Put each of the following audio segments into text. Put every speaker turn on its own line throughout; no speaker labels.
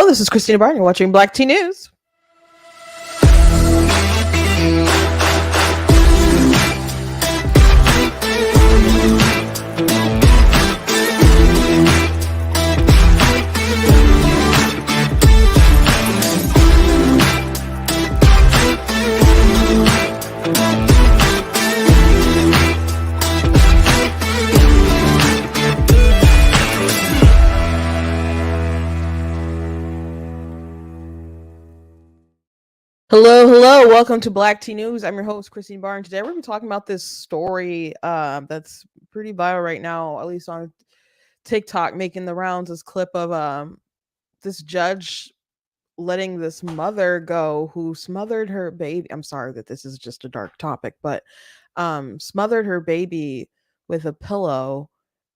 This is Christina Barton. You're watching Black Tea News. Hello. Welcome to Black Tea News. I'm your host, Christine Barnes. Today we're going to be talking about this story that's pretty viral right now, at least on TikTok, making the rounds. This clip of this judge letting this mother go who smothered her baby. I'm sorry that this is just a dark topic, but smothered her baby with a pillow,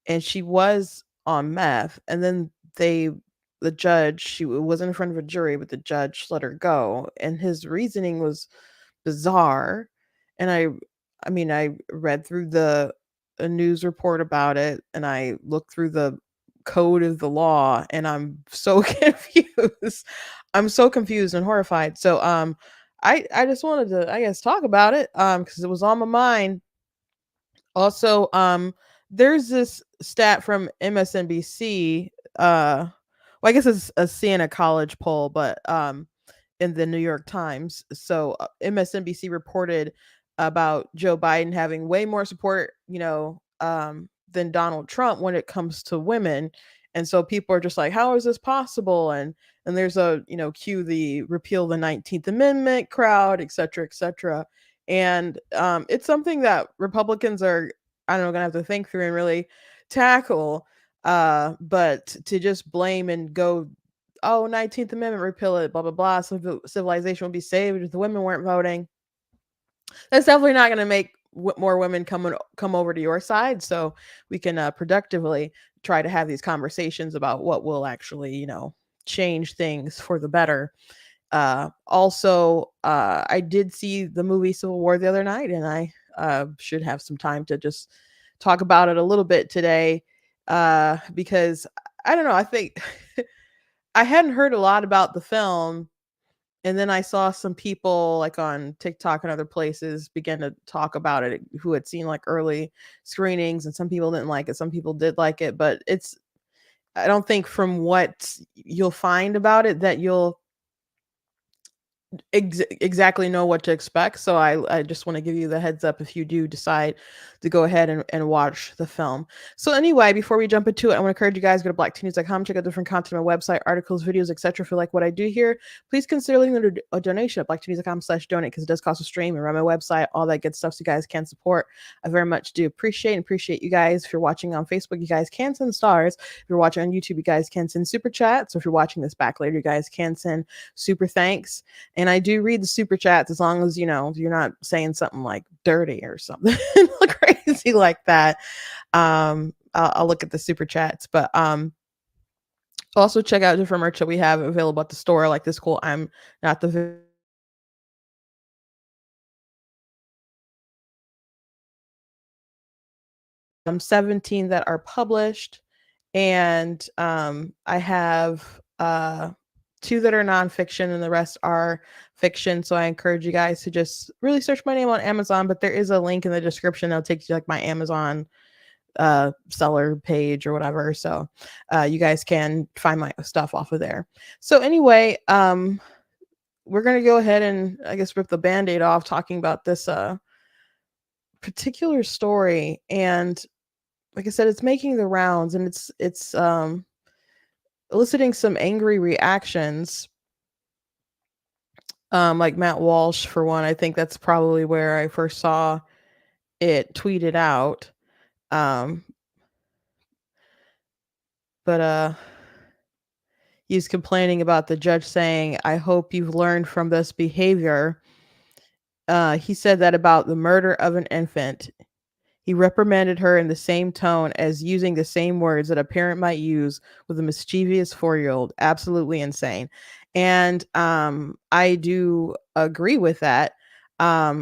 and she was on meth. And then the judge, she wasn't in front of a jury, but the judge let her go, and his reasoning was bizarre. And I read through a news report about it, and I looked through the code of the law, and I'm so confused. I'm so confused and horrified. So I just wanted to, I guess, talk about it because it was on my mind. Also, there's this stat from MSNBC. Well, I guess it's a Siena College poll, but in the New York Times. So MSNBC reported about Joe Biden having way more support, than Donald Trump when it comes to women. And so people are just like, how is this possible? And there's a, cue the repeal the 19th Amendment crowd, et cetera, et cetera. And it's something that Republicans are, I don't know, gonna have to think through and really tackle. But to just blame and go, oh, 19th Amendment, repeal it, blah, blah, blah, so the civilization will be saved if the women weren't voting. That's definitely not going to make more women come over to your side. So we can productively try to have these conversations about what will actually, change things for the better. Also, I did see the movie Civil War the other night, and I should have some time to just talk about it a little bit today, because I don't know, I think I hadn't heard a lot about the film, and then I saw some people like on TikTok and other places begin to talk about it who had seen like early screenings, and some people didn't like it, some people did like it, but I don't think from what you'll find about it that you'll exactly know what to expect. So I just want to give you the heads up if you do decide to go ahead and watch the film. So anyway, before we jump into it, I want to encourage you guys, go to blacktnews.com, check out different content on my website, articles, videos, etc. If you like what I do here, please consider leaving a donation at blacktnews.com/donate, because it does cost a stream and run my website, all that good stuff, so you guys can support. I very much do appreciate you guys. If you're watching on Facebook, you guys can send stars. If you're watching on YouTube, you guys can send super chats. So if you're watching this back later, you guys can send super thanks. And I do read the super chats, as long as, you're not saying something like dirty or something crazy like that. I'll look at the super chats, but also check out different merch that we have available at the store, like this cool I'm Not the I'm 17 that are published, and I have 2 that are nonfiction, and the rest are fiction. So I encourage you guys to just really search my name on Amazon, but there is a link in the description that'll take you to like my Amazon seller page or whatever. So you guys can find my stuff off of there. So anyway, we're gonna go ahead and, I guess, rip the band-aid off talking about this particular story. And like I said, it's making the rounds, and it's eliciting some angry reactions. Like Matt Walsh, for one. I think that's probably where I first saw it tweeted out. But he's complaining about the judge saying, "I hope you've learned from this behavior." He said that about the murder of an infant. He reprimanded her in the same tone as using the same words that a parent might use with a mischievous 4-year-old. Absolutely insane. And I do agree with that.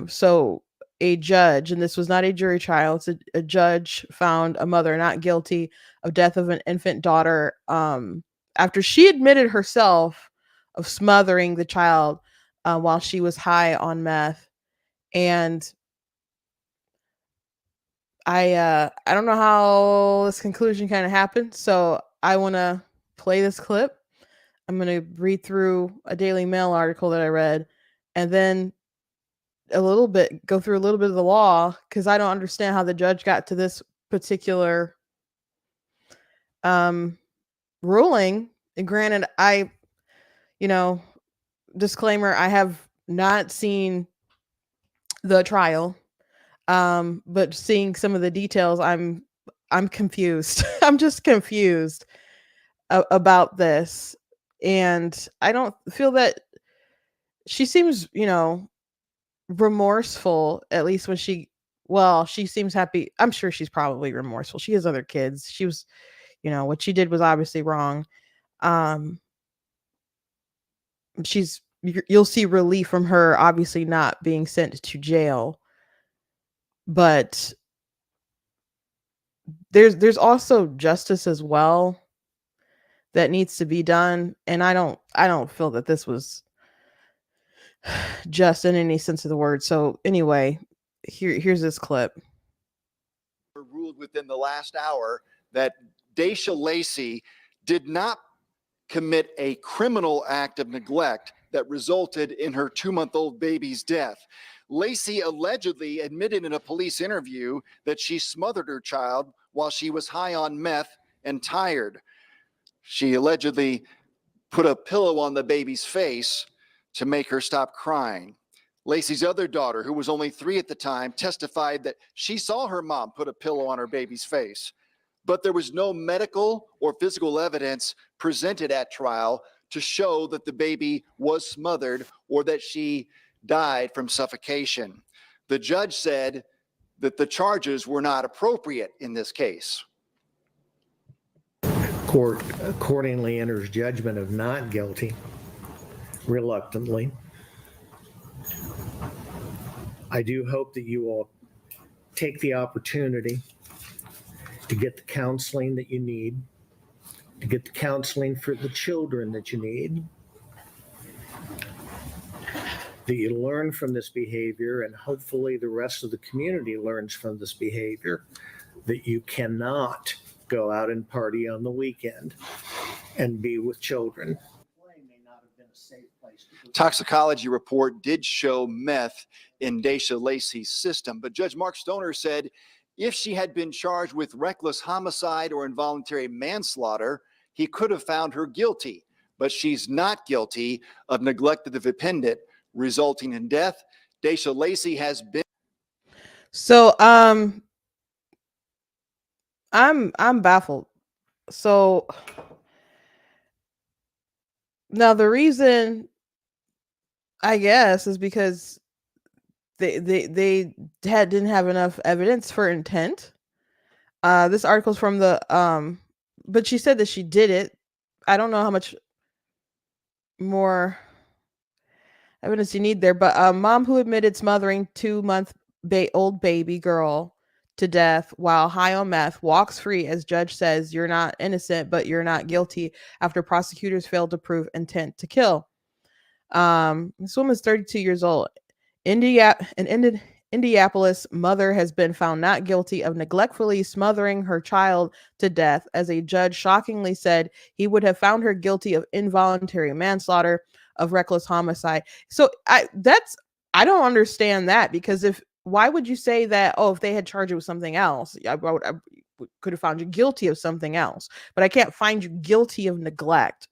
So a judge, and this was not a jury trial, it's a judge found a mother not guilty of death of an infant daughter after she admitted herself of smothering the child while she was high on meth. And I don't know how this conclusion kind of happened, so I want to play this clip. I'm going to read through a Daily Mail article that I read, and then go through a little bit of the law, because I don't understand how the judge got to this particular um ruling. And granted, you know, disclaimer, I have not seen the trial. But seeing some of the details, I'm confused. I'm just confused about this. And I don't feel that she seems, remorseful, at least when she seems happy. I'm sure she's probably remorseful. She has other kids. She was, what she did was obviously wrong. Um, you'll see relief from her obviously not being sent to jail, but there's also justice as well that needs to be done, and I don't feel that this was just in any sense of the word. So anyway, here's this clip.
Ruled within the last hour that Daisha Lacey did not commit a criminal act of neglect that resulted in her 2-month-old baby's death. Lacey allegedly admitted in a police interview that she smothered her child while she was high on meth and tired. She allegedly put a pillow on the baby's face to make her stop crying. Lacey's other daughter, who was only 3 at the time, testified that she saw her mom put a pillow on her baby's face. But there was no medical or physical evidence presented at trial to show that the baby was smothered or that she died from suffocation. The judge said that the charges were not appropriate in this case.
Court accordingly enters judgment of not guilty, reluctantly. I do hope that you will take the opportunity to get the counseling that you need, to get the counseling for the children that you need, that you learn from this behavior, and hopefully the rest of the community learns from this behavior, that you cannot go out and party on the weekend and be with children.
Toxicology report did show meth in Daisha Lacey's system, but Judge Mark Stoner said if she had been charged with reckless homicide or involuntary manslaughter, he could have found her guilty, but she's not guilty of neglect of the dependent resulting in death. Daisha Lacey has been.
So I'm baffled. So now the reason, I guess, is because they didn't have enough evidence for intent. This article's from the but she said that she did it. I don't know how much more evidence you need there, but a mom who admitted smothering 2-month old baby girl to death while high on meth walks free as judge says you're not innocent, but you're not guilty after prosecutors failed to prove intent to kill. This woman's 32 years old. Indianapolis mother has been found not guilty of neglectfully smothering her child to death, as a judge shockingly said he would have found her guilty of involuntary manslaughter, of reckless homicide. So I don't understand that, because why would you say that? Oh, if they had charged you with something else, I could have found you guilty of something else, but I can't find you guilty of neglect.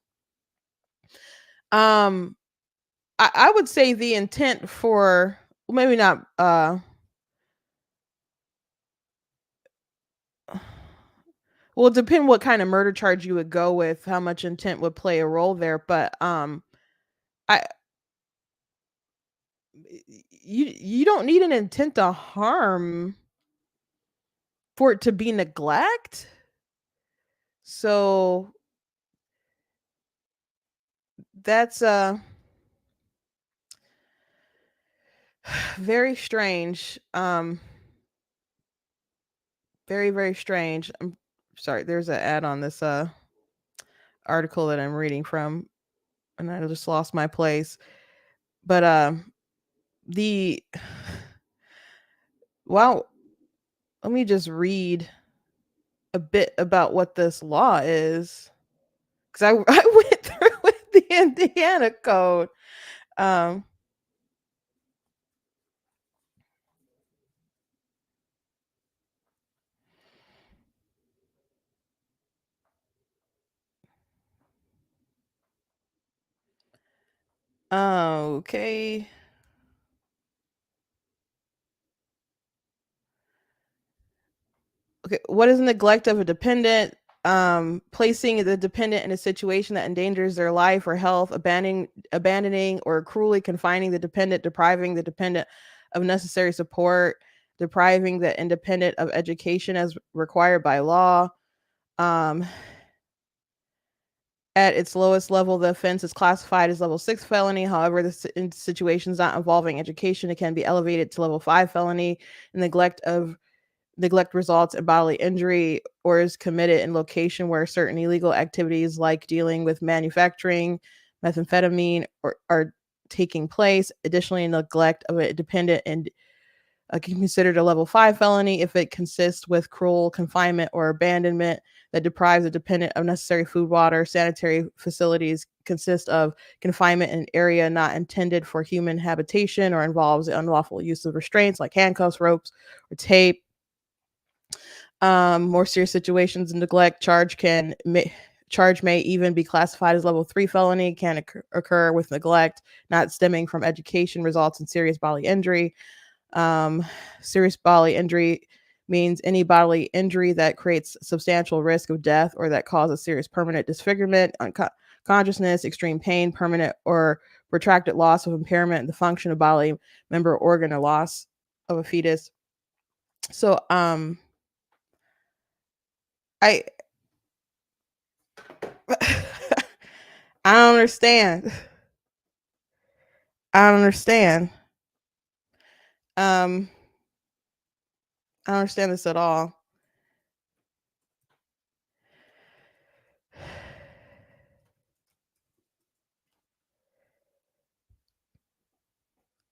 I would say the intent for, well, maybe not. Well, it depends what kind of murder charge you would go with, how much intent would play a role there. But I you don't need an intent to harm for it to be neglect. So that's very strange. Very, very strange. I'm sorry, there's an ad on this article that I'm reading from, and I just lost my place. But the well, let me just read a bit about what this law is, because I went through with the Indiana code. Um, okay. Okay, what is neglect of a dependent? Placing the dependent in a situation that endangers their life or health, abandoning or cruelly confining the dependent, depriving the dependent of necessary support, depriving the independent of education as required by law. Um, at its lowest level, the offense is classified as level 6 felony. However, in situations not involving education, it can be elevated to level 5 felony. Neglect results in bodily injury or is committed in location where certain illegal activities like dealing with manufacturing methamphetamine or are taking place. Additionally, neglect of a dependent and can be considered a level 5 felony if it consists with cruel confinement or abandonment that deprives a dependent of necessary food, water, sanitary facilities, consist of confinement in an area not intended for human habitation, or involves the unlawful use of restraints like handcuffs, ropes, or tape. More serious situations, neglect charge may even be classified as level 3 felony, can occur with neglect not stemming from education, results in serious bodily injury. Serious bodily injury means any bodily injury that creates substantial risk of death or that causes serious permanent disfigurement, unconsciousness, extreme pain, permanent or protracted loss of impairment in the function of bodily member or organ, or loss of a fetus. So I I don't understand. I don't understand. Um, I don't understand this at all.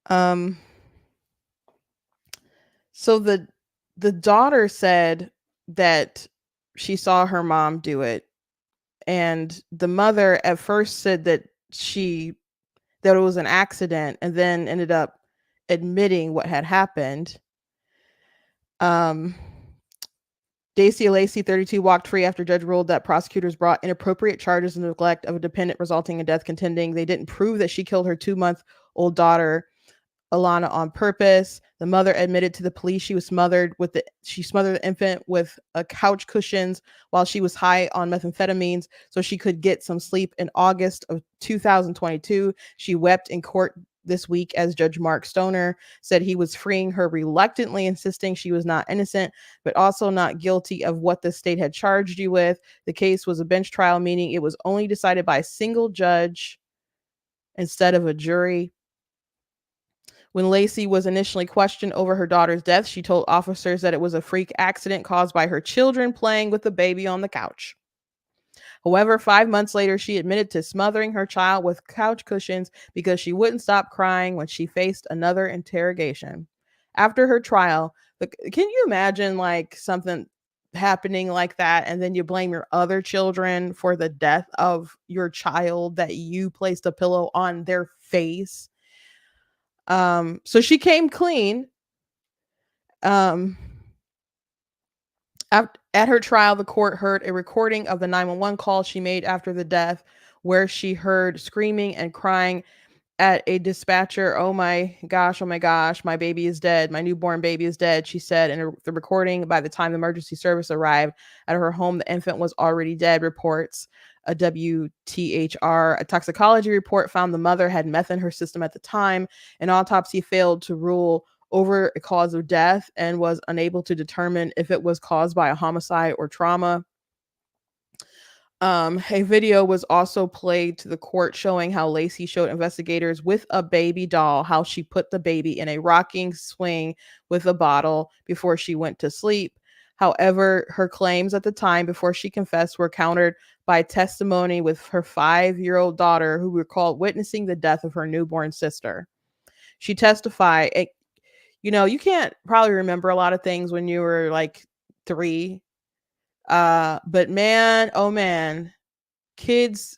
Um, so the daughter said that she saw her mom do it, and the mother at first said that it was an accident, and then ended up admitting what had happened. Um, Dacia Lacey, 32, walked free after judge ruled that prosecutors brought inappropriate charges of neglect of a dependent resulting in death, contending they didn't prove that she killed her 2-month-old daughter Alana on purpose. The mother admitted to the police she smothered the infant with couch cushions while she was high on methamphetamines so she could get some sleep. In August of 2022, she wept in court this week as Judge Mark Stoner said he was freeing her reluctantly, insisting she was not innocent, but also not guilty of what the state had charged you with. The case was a bench trial, meaning it was only decided by a single judge instead of a jury. When Lacey was initially questioned over her daughter's death, she told officers that it was a freak accident caused by her children playing with the baby on the couch. However, 5 months later, she admitted to smothering her child with couch cushions because she wouldn't stop crying when she faced another interrogation. After her trial, can you imagine like something happening like that, and then you blame your other children for the death of your child that you placed a pillow on their face? So she came clean. Um, at her trial, the court heard a recording of the 911 call she made after the death, where she heard screaming and crying at a dispatcher. Oh my gosh, my baby is dead. My newborn baby is dead," she said in the recording. By the time the emergency service arrived at her home, the infant was already dead, reports a WTHR. A toxicology report found the mother had meth in her system at the time. An autopsy failed to rule over a cause of death and was unable to determine if it was caused by a homicide or trauma. A video was also played to the court showing how Lacey showed investigators with a baby doll how she put the baby in a rocking swing with a bottle before she went to sleep. However, her claims at the time before she confessed were countered by testimony with her 5-year-old daughter who recalled witnessing the death of her newborn sister. She testified, you can't probably remember a lot of things when you were like 3. But man, oh man, kids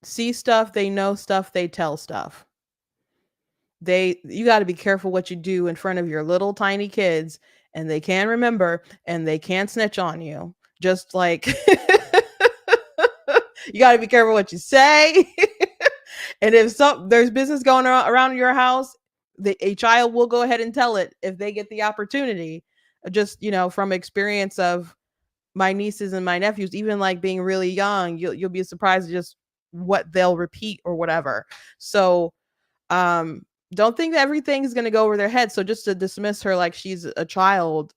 see stuff, they know stuff, they tell stuff. You got to be careful what you do in front of your little tiny kids, and they can remember and they can snitch on you. Just like you got to be careful what you say. And if there's business going around your house, a child will go ahead and tell it if they get the opportunity. Just, from experience of my nieces and my nephews, even like being really young, you'll be surprised at just what they'll repeat or whatever. So don't think that everything's going to go over their head. So just to dismiss her like she's a child,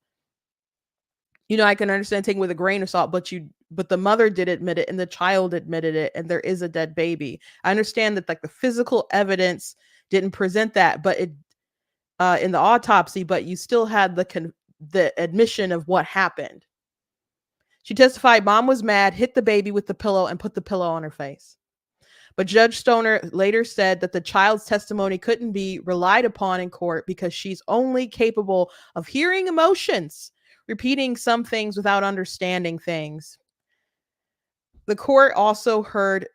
I can understand taking with a grain of salt, but the mother did admit it and the child admitted it, and there is a dead baby. I understand that like the physical evidence didn't present that, but it in the autopsy, but you still had the admission of what happened. She testified mom was mad, hit the baby with the pillow, and put the pillow on her face. But Judge Stoner later said that the child's testimony couldn't be relied upon in court because she's only capable of hearing emotions, repeating some things without understanding things. The court also heard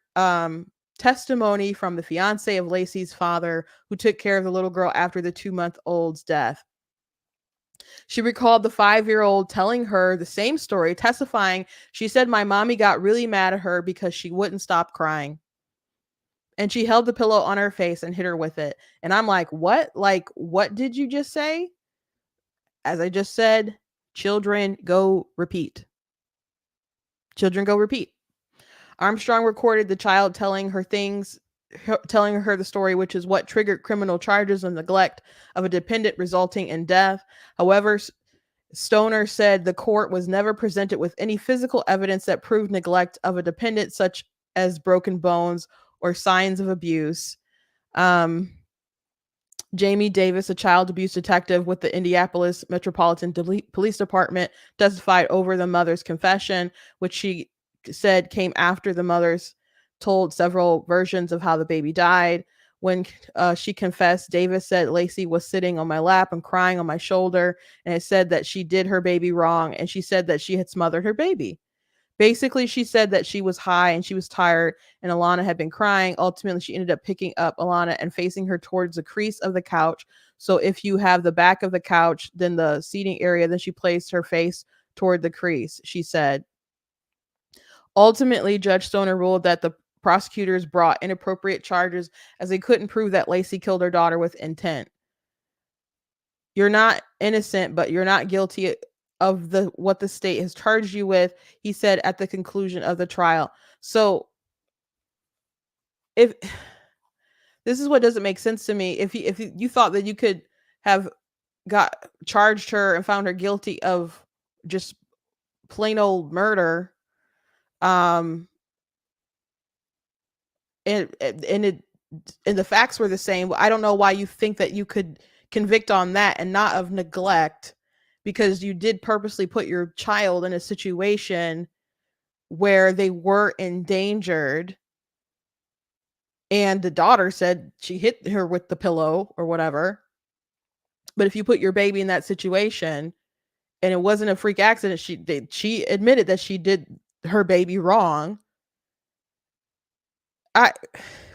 testimony from the fiance of Lacey's father, who took care of the little girl after the 2-month-old's death. She recalled the 5-year-old telling her the same story, testifying, she said, my mommy got really mad at her because she wouldn't stop crying. And she held the pillow on her face and hit her with it. And I'm like, what? Like, what did you just say? As I just said, children go repeat. Children go repeat. Armstrong recorded the child telling her the story, which is what triggered criminal charges of neglect of a dependent resulting in death. However, Stoner said the court was never presented with any physical evidence that proved neglect of a dependent, such as broken bones or signs of abuse. Jamie Davis, a child abuse detective with the Indianapolis Metropolitan Police Department, testified over the mother's confession, which she said came after the mother's told several versions of how the baby died. When she confessed, Davis said Lacey was sitting on my lap and crying on my shoulder, and it said that she did her baby wrong, and she said that she had smothered her baby. Basically, she said that she was high and she was tired and Alana had been crying. Ultimately, she ended up picking up Alana and facing her towards the crease of the couch. So if you have the back of the couch, then the seating area, then she placed her face toward the crease, she said. Ultimately, Judge Stoner ruled that the prosecutors brought inappropriate charges as they couldn't prove that Lacey killed her daughter with intent. You're not innocent, but you're not guilty of what the state has charged you with, he said at the conclusion of the trial. So if this is what doesn't make sense to me, if you thought that you could have charged her and found her guilty of just plain old murder, and the facts were the same, I don't know why you think that you could convict on that and not of neglect, because you did purposely put your child in a situation where they were endangered. And the daughter said she hit her with the pillow or whatever. But if you put your baby in that situation and it wasn't a freak accident, she admitted that she did her baby wrong.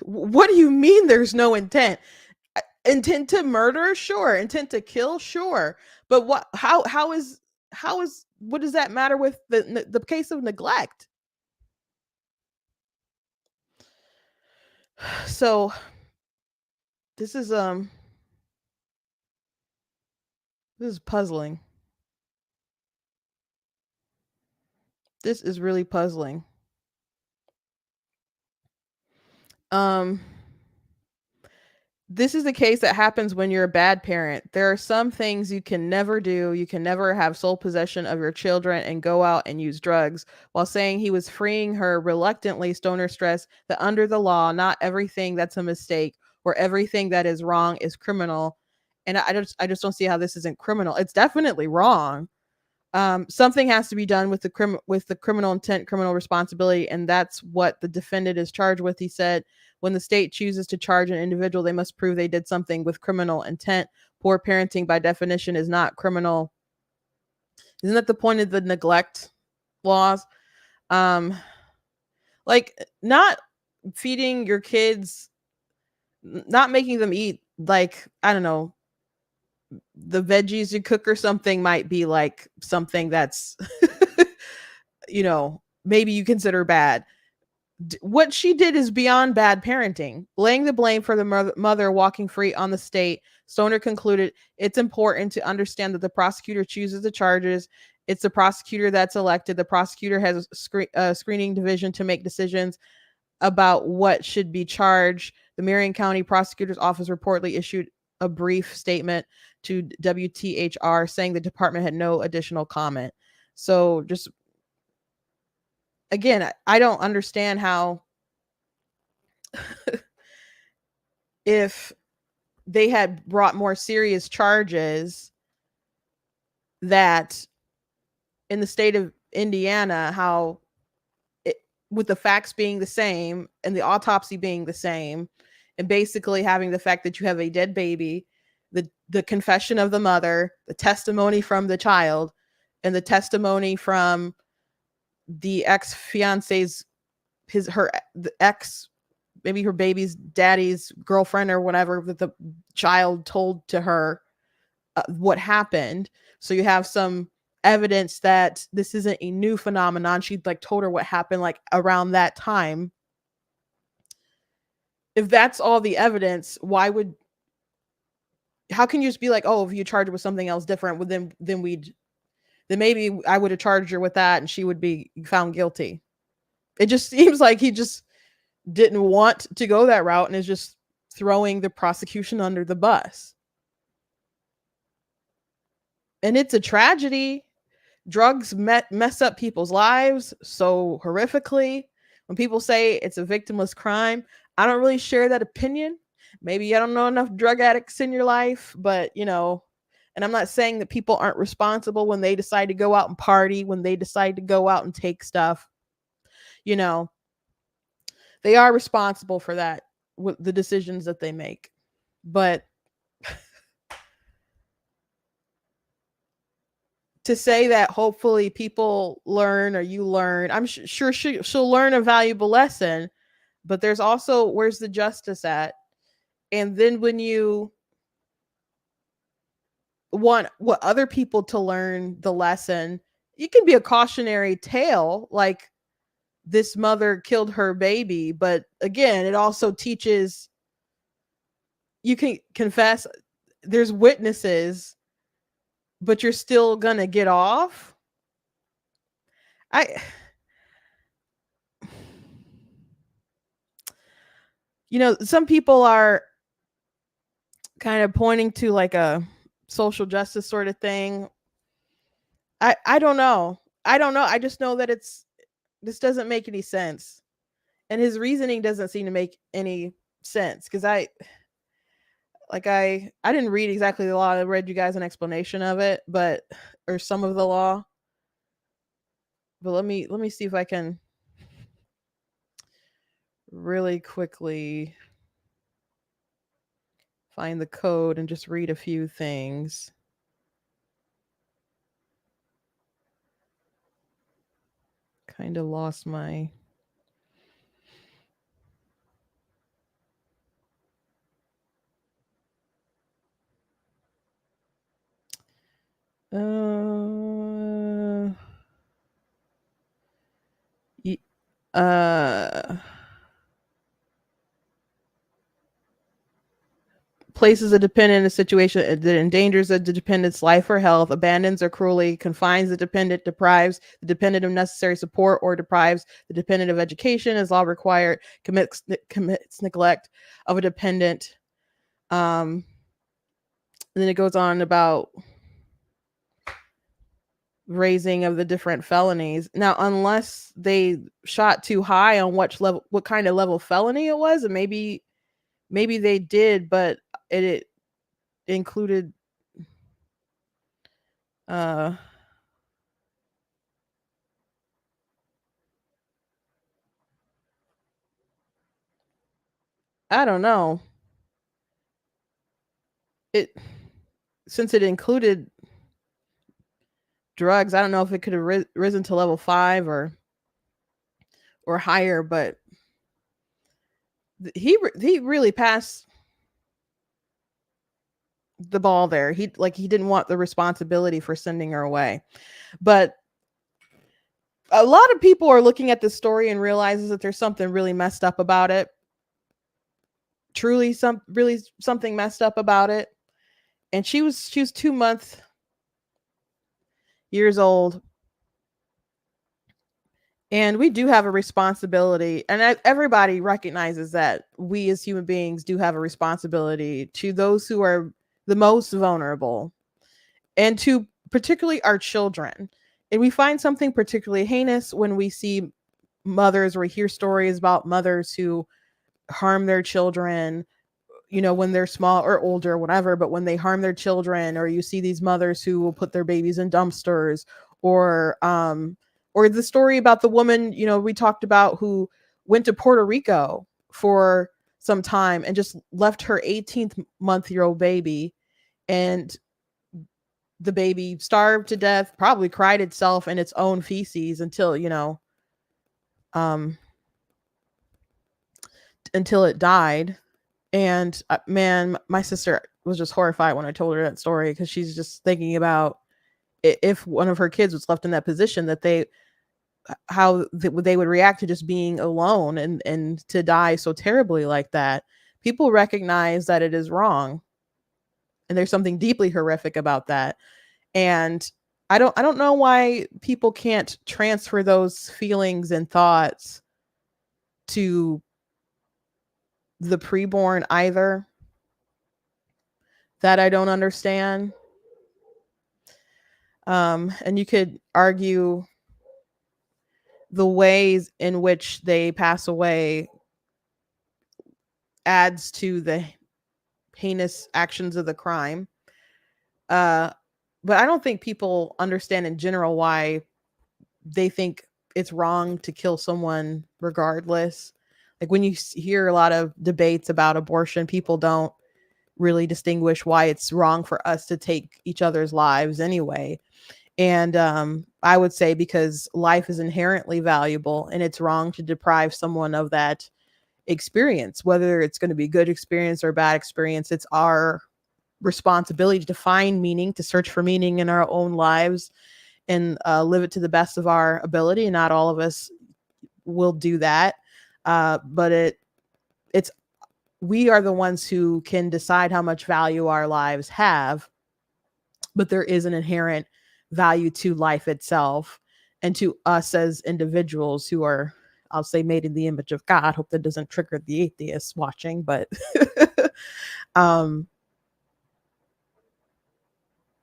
What do you mean there's no intent? Intent to murder? Sure. Intent to kill? Sure. But how what does that matter with the case of neglect? So this is puzzling. This is really puzzling. This is the case that happens when you're a bad parent. There are some things you can never do. You can never have sole possession of your children and go out and use drugs. While saying he was freeing her reluctantly, Stoner stressed that under the law, not everything that's a mistake or everything that is wrong is criminal. And I just don't see how this isn't criminal. It's definitely wrong. Something has to be done with the criminal intent, criminal responsibility, and that's what the defendant is charged with. He said, when the state chooses to charge an individual, they must prove they did something with criminal intent. Poor parenting, by definition, is not criminal. Isn't that the point of the neglect laws? Um, like not feeding your kids, not making them eat, like, I don't know, the veggies you cook or something might be like something that's maybe you consider bad. What she did is beyond bad parenting. Laying the blame for the mother walking free on the state, Stoner concluded it's important to understand that the prosecutor chooses the charges. It's the prosecutor that's elected. The prosecutor has a screening division to make decisions about what should be charged. The Marion County Prosecutor's Office reportedly issued a brief statement to WTHR saying the department had no additional comment. So just again, I don't understand how if they had brought more serious charges that in the state of Indiana, how with the facts being the same and the autopsy being the same, and basically having the fact that you have a dead baby, the confession of the mother, the testimony from the child, and the testimony from the ex-fiance's the ex, maybe her baby's daddy's girlfriend or whatever, that the child told to her what happened. So you have some evidence that this isn't a new phenomenon. She like told her what happened like around that time. If that's all the evidence, how can you just be like, oh, if you charge her with something else different, then maybe I would have charged her with that and she would be found guilty. It just seems like he just didn't want to go that route and is just throwing the prosecution under the bus. And it's a tragedy. Drugs mess up people's lives so horrifically. When people say it's a victimless crime, I don't really share that opinion. Maybe I don't know enough drug addicts in your life, but and I'm not saying that people aren't responsible when they decide to go out and party, when they decide to go out and take stuff. They are responsible for that, with the decisions that they make. But to say that hopefully people learn or you learn, I'm sure she'll learn a valuable lesson, but there's also, where's the justice at? And then when you want what other people to learn the lesson, it can be a cautionary tale, like this mother killed her baby, but again, it also teaches you can confess, there's witnesses, but you're still gonna get off. Some people are kind of pointing to like a social justice sort of thing. I don't know. I just know that this doesn't make any sense. And his reasoning doesn't seem to make any sense, because I didn't read exactly the law. I read you guys an explanation of it, or some of the law. But let me see if I can really quickly find the code and just read a few things. Kind of lost my places a dependent in a situation that endangers the dependent's life or health, abandons or cruelly confines the dependent, deprives the dependent of necessary support, or deprives the dependent of education as law required, commits neglect of a dependent. And then it goes on about raising of the different felonies. Now, unless they shot too high on what kind of level felony it was, and maybe they did, but it included I don't know. It since it included drugs, I don't know if it could have risen to level 5 or higher, but he really passed the ball there. He didn't want the responsibility for sending her away. But a lot of people are looking at this story and realizes that there's something really messed up about it. Truly something messed up about it. And she was 2 months years old. And we do have a responsibility, and everybody recognizes that we as human beings do have a responsibility to those who are the most vulnerable, and to particularly our children. And we find something particularly heinous when we see mothers or hear stories about mothers who harm their children, when they're small or older, whatever, but when they harm their children, or you see these mothers who will put their babies in dumpsters, or the story about the woman, we talked about, who went to Puerto Rico for some time and just left her 18th month old baby, and the baby starved to death, probably cried itself in its own feces um until it died. And man, my sister was just horrified when I told her that story, because she's just thinking about if one of her kids was left in that position, that how they would react to just being alone and to die so terribly like that. People recognize that it is wrong, and there's something deeply horrific about that. And I don't know why people can't transfer those feelings and thoughts to the preborn either. That I don't understand. And you could argue the ways in which they pass away adds to the heinous actions of the crime. Uh, but I don't think people understand in general why they think it's wrong to kill someone regardless. Like when you hear a lot of debates about abortion, people don't really distinguish why it's wrong for us to take each other's lives anyway. And I would say because life is inherently valuable, and it's wrong to deprive someone of that experience, whether it's going to be good experience or bad experience. It's our responsibility to find meaning, to search for meaning in our own lives, and live it to the best of our ability. And not all of us will do that. But it's we are the ones who can decide how much value our lives have. But there is an inherent value to life itself, and to us as individuals who are, I'll say, made in the image of God. Hope that doesn't trigger the atheists watching, but um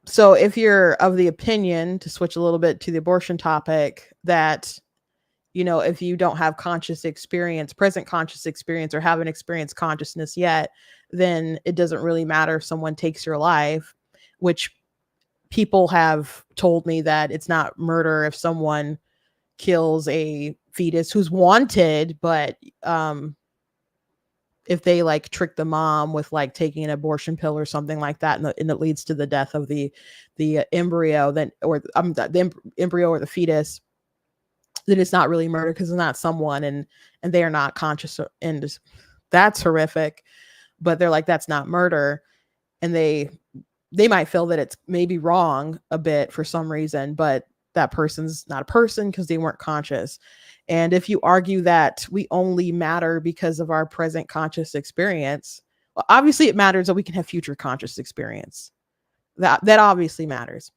so if you're of the opinion, to switch a little bit to the abortion topic, that if you don't have present conscious experience, or haven't experienced consciousness yet, then it doesn't really matter if someone takes your life. Which people have told me that it's not murder if someone kills a fetus who's wanted, but if they like trick the mom with like taking an abortion pill or something like that, and it leads to the death of the embryo, then, or the embryo or the fetus, then it's not really murder, because it's not someone, and they are not conscious, and that's horrific. But they're like, that's not murder, and they might feel that it's maybe wrong a bit for some reason, but that person's not a person because they weren't conscious. And if you argue that we only matter because of our present conscious experience, well, obviously it matters that we can have future conscious experience. That obviously matters.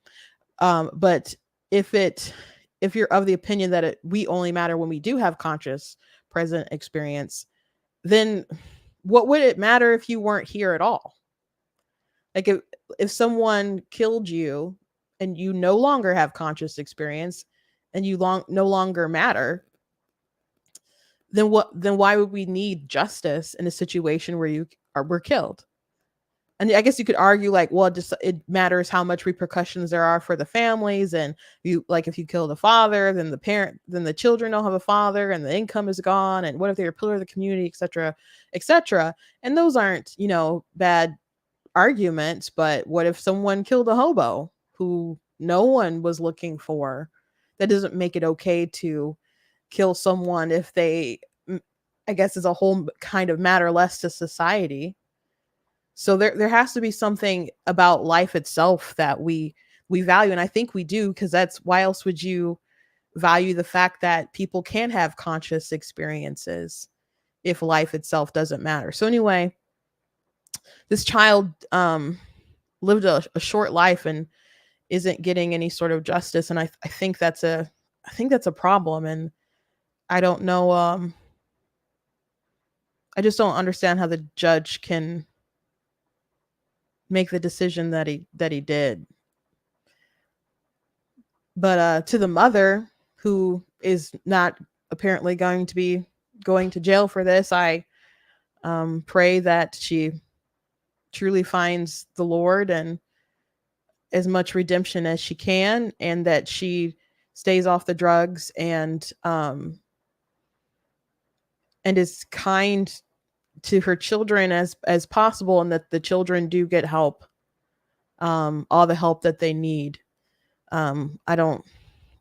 But if you're of the opinion that we only matter when we do have conscious present experience, then what would it matter if you weren't here at all? Like if someone killed you and you no longer have conscious experience, and you no longer matter, then why would we need justice in a situation where were killed? and I guess you could argue like, well, just it matters how much repercussions there are for the families, and you like if you kill the father, then the children don't have a father, and the income is gone, and what if they're a pillar of the community, etc., etc. And those aren't bad arguments, but what if someone killed a hobo who no one was looking for? That doesn't make it okay to kill someone if they, I guess, is a whole kind of matter less to society. So there has to be something about life itself that we value, and I think we do, because that's why else would you value the fact that people can have conscious experiences if life itself doesn't matter. So anyway, this child lived a short life and isn't getting any sort of justice, and I think that's a problem, and I don't know. I just don't understand how the judge can make the decision that he did. But to the mother, who is not apparently going to be going to jail for this, I pray that she truly finds the Lord and as much redemption as she can, and that she stays off the drugs and is kind to her children as possible, and that the children do get help, all the help that they need. I don't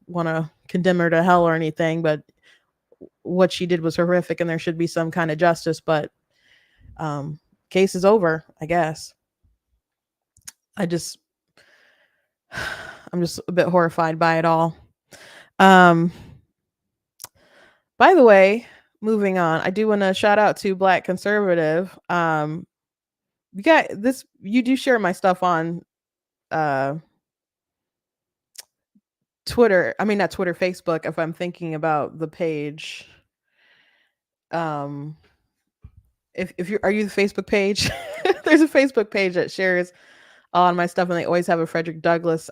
want to condemn her to hell or anything, but what she did was horrific, and there should be some kind of justice. But case is over, I guess. I'm just a bit horrified by it all. By the way, moving on, I do want to shout out to Black Conservative. You got this. You do share my stuff on Twitter. I mean, not Twitter, Facebook. If I'm thinking about the page, if you are you the Facebook page? There's a Facebook page that shares on my stuff, and they always have a Frederick Douglass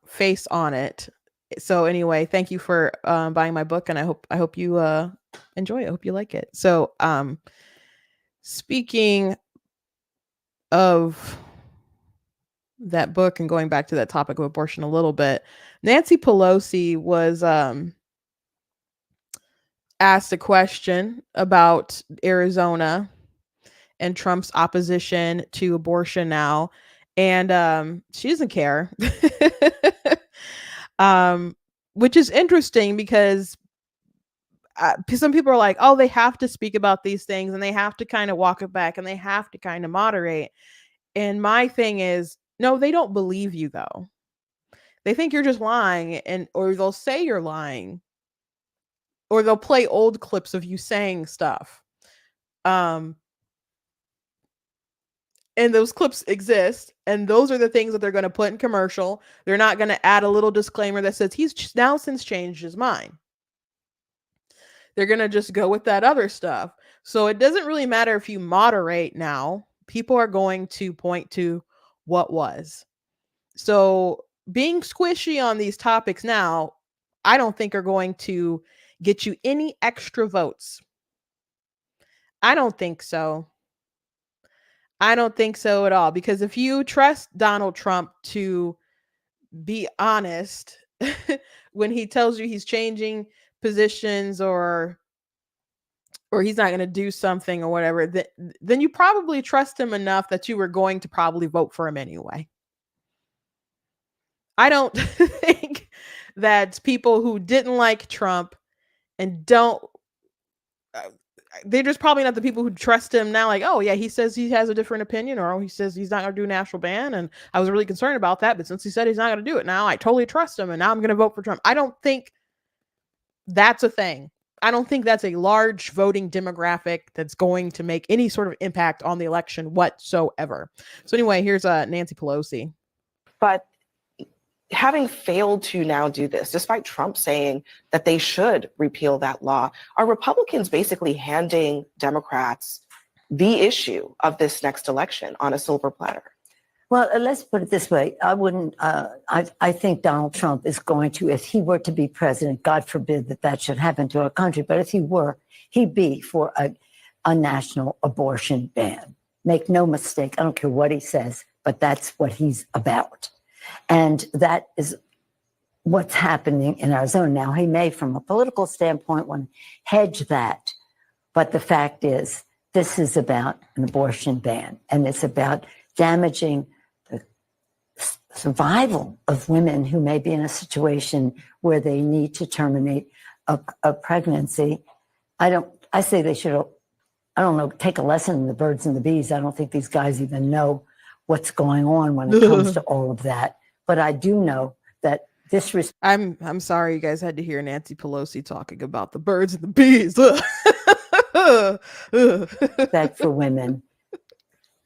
face on it. So anyway, thank you for buying my book, and I hope you enjoy it. I hope you like it. So speaking of that book and going back to that topic of abortion a little bit, Nancy Pelosi was asked a question about Arizona and Trump's opposition to abortion now, and she doesn't care. Which is interesting, because some people are like, oh, they have to speak about these things, and they have to kind of walk it back, and they have to kind of moderate. And my thing is, no, they don't believe you, though. They think you're just lying, or they'll say you're lying, or they'll play old clips of you saying stuff. And those clips exist, and those are the things that they're going to put in commercial. They're not going to add a little disclaimer that says he's now since changed his mind. They're going to just go with that other stuff. So it doesn't really matter if you moderate now. People are going to point to what was. So being squishy on these topics now, I don't think are going to get you any extra votes. I don't think so. I don't think so at all, because if you trust Donald Trump to be honest when he tells you he's changing positions or he's not going to do something or whatever, then you probably trust him enough that you were going to probably vote for him anyway. I don't think that people who didn't like Trump and don't they're just probably not the people who trust him now, like, oh yeah, he says he has a different opinion, or oh, he says he's not going to do a national ban, and I was really concerned about that, but since he said he's not going to do it now, I totally trust him, and now I'm going to vote for Trump. I don't think that's a thing. I don't think that's a large voting demographic that's going to make any sort of impact on the election whatsoever. So anyway, here's Nancy Pelosi.
But having failed to now do this, despite Trump saying that they should repeal that law, are Republicans basically handing Democrats the issue of this next election on a silver platter?
Well, let's put it this way. I wouldn't, I think Donald Trump is going to, if he were to be president, God forbid that should happen to our country, but if he were, he'd be for a national abortion ban. Make no mistake, I don't care what he says, but that's what he's about. And that is what's happening in Arizona. Now, he may, from a political standpoint, want to hedge that. But the fact is, this is about an abortion ban, and it's about damaging the survival of women who may be in a situation where they need to terminate a pregnancy. I say they should, I don't know, take a lesson in the birds and the bees. I don't think these guys even know what's going on when it comes to all of that. But I do know that this
I'm sorry you guys had to hear Nancy Pelosi talking about the birds and the bees.
Respect for women,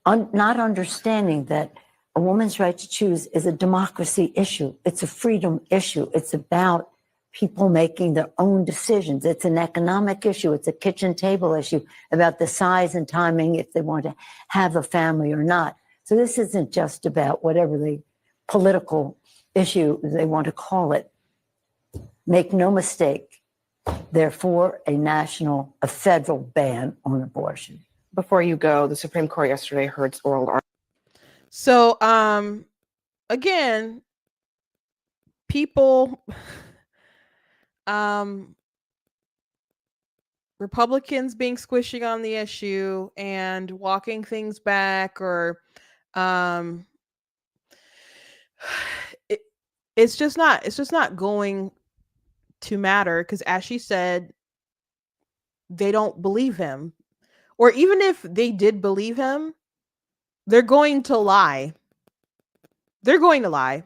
not understanding that a woman's right to choose is a democracy issue. It's a freedom issue. It's about people making their own decisions. It's an economic issue. It's a kitchen table issue about the size and timing, if they want to have a family or not. So this isn't just about whatever the political issue they want to call it. Make no mistake, therefore, a federal ban on abortion.
Before you go, the Supreme Court yesterday heard oral argument.
So, again, people, Republicans being squishy on the issue and walking things back, or, it's just not going to matter, because as she said, they don't believe him. Or even if they did believe him, they're going to lie. They're going to lie.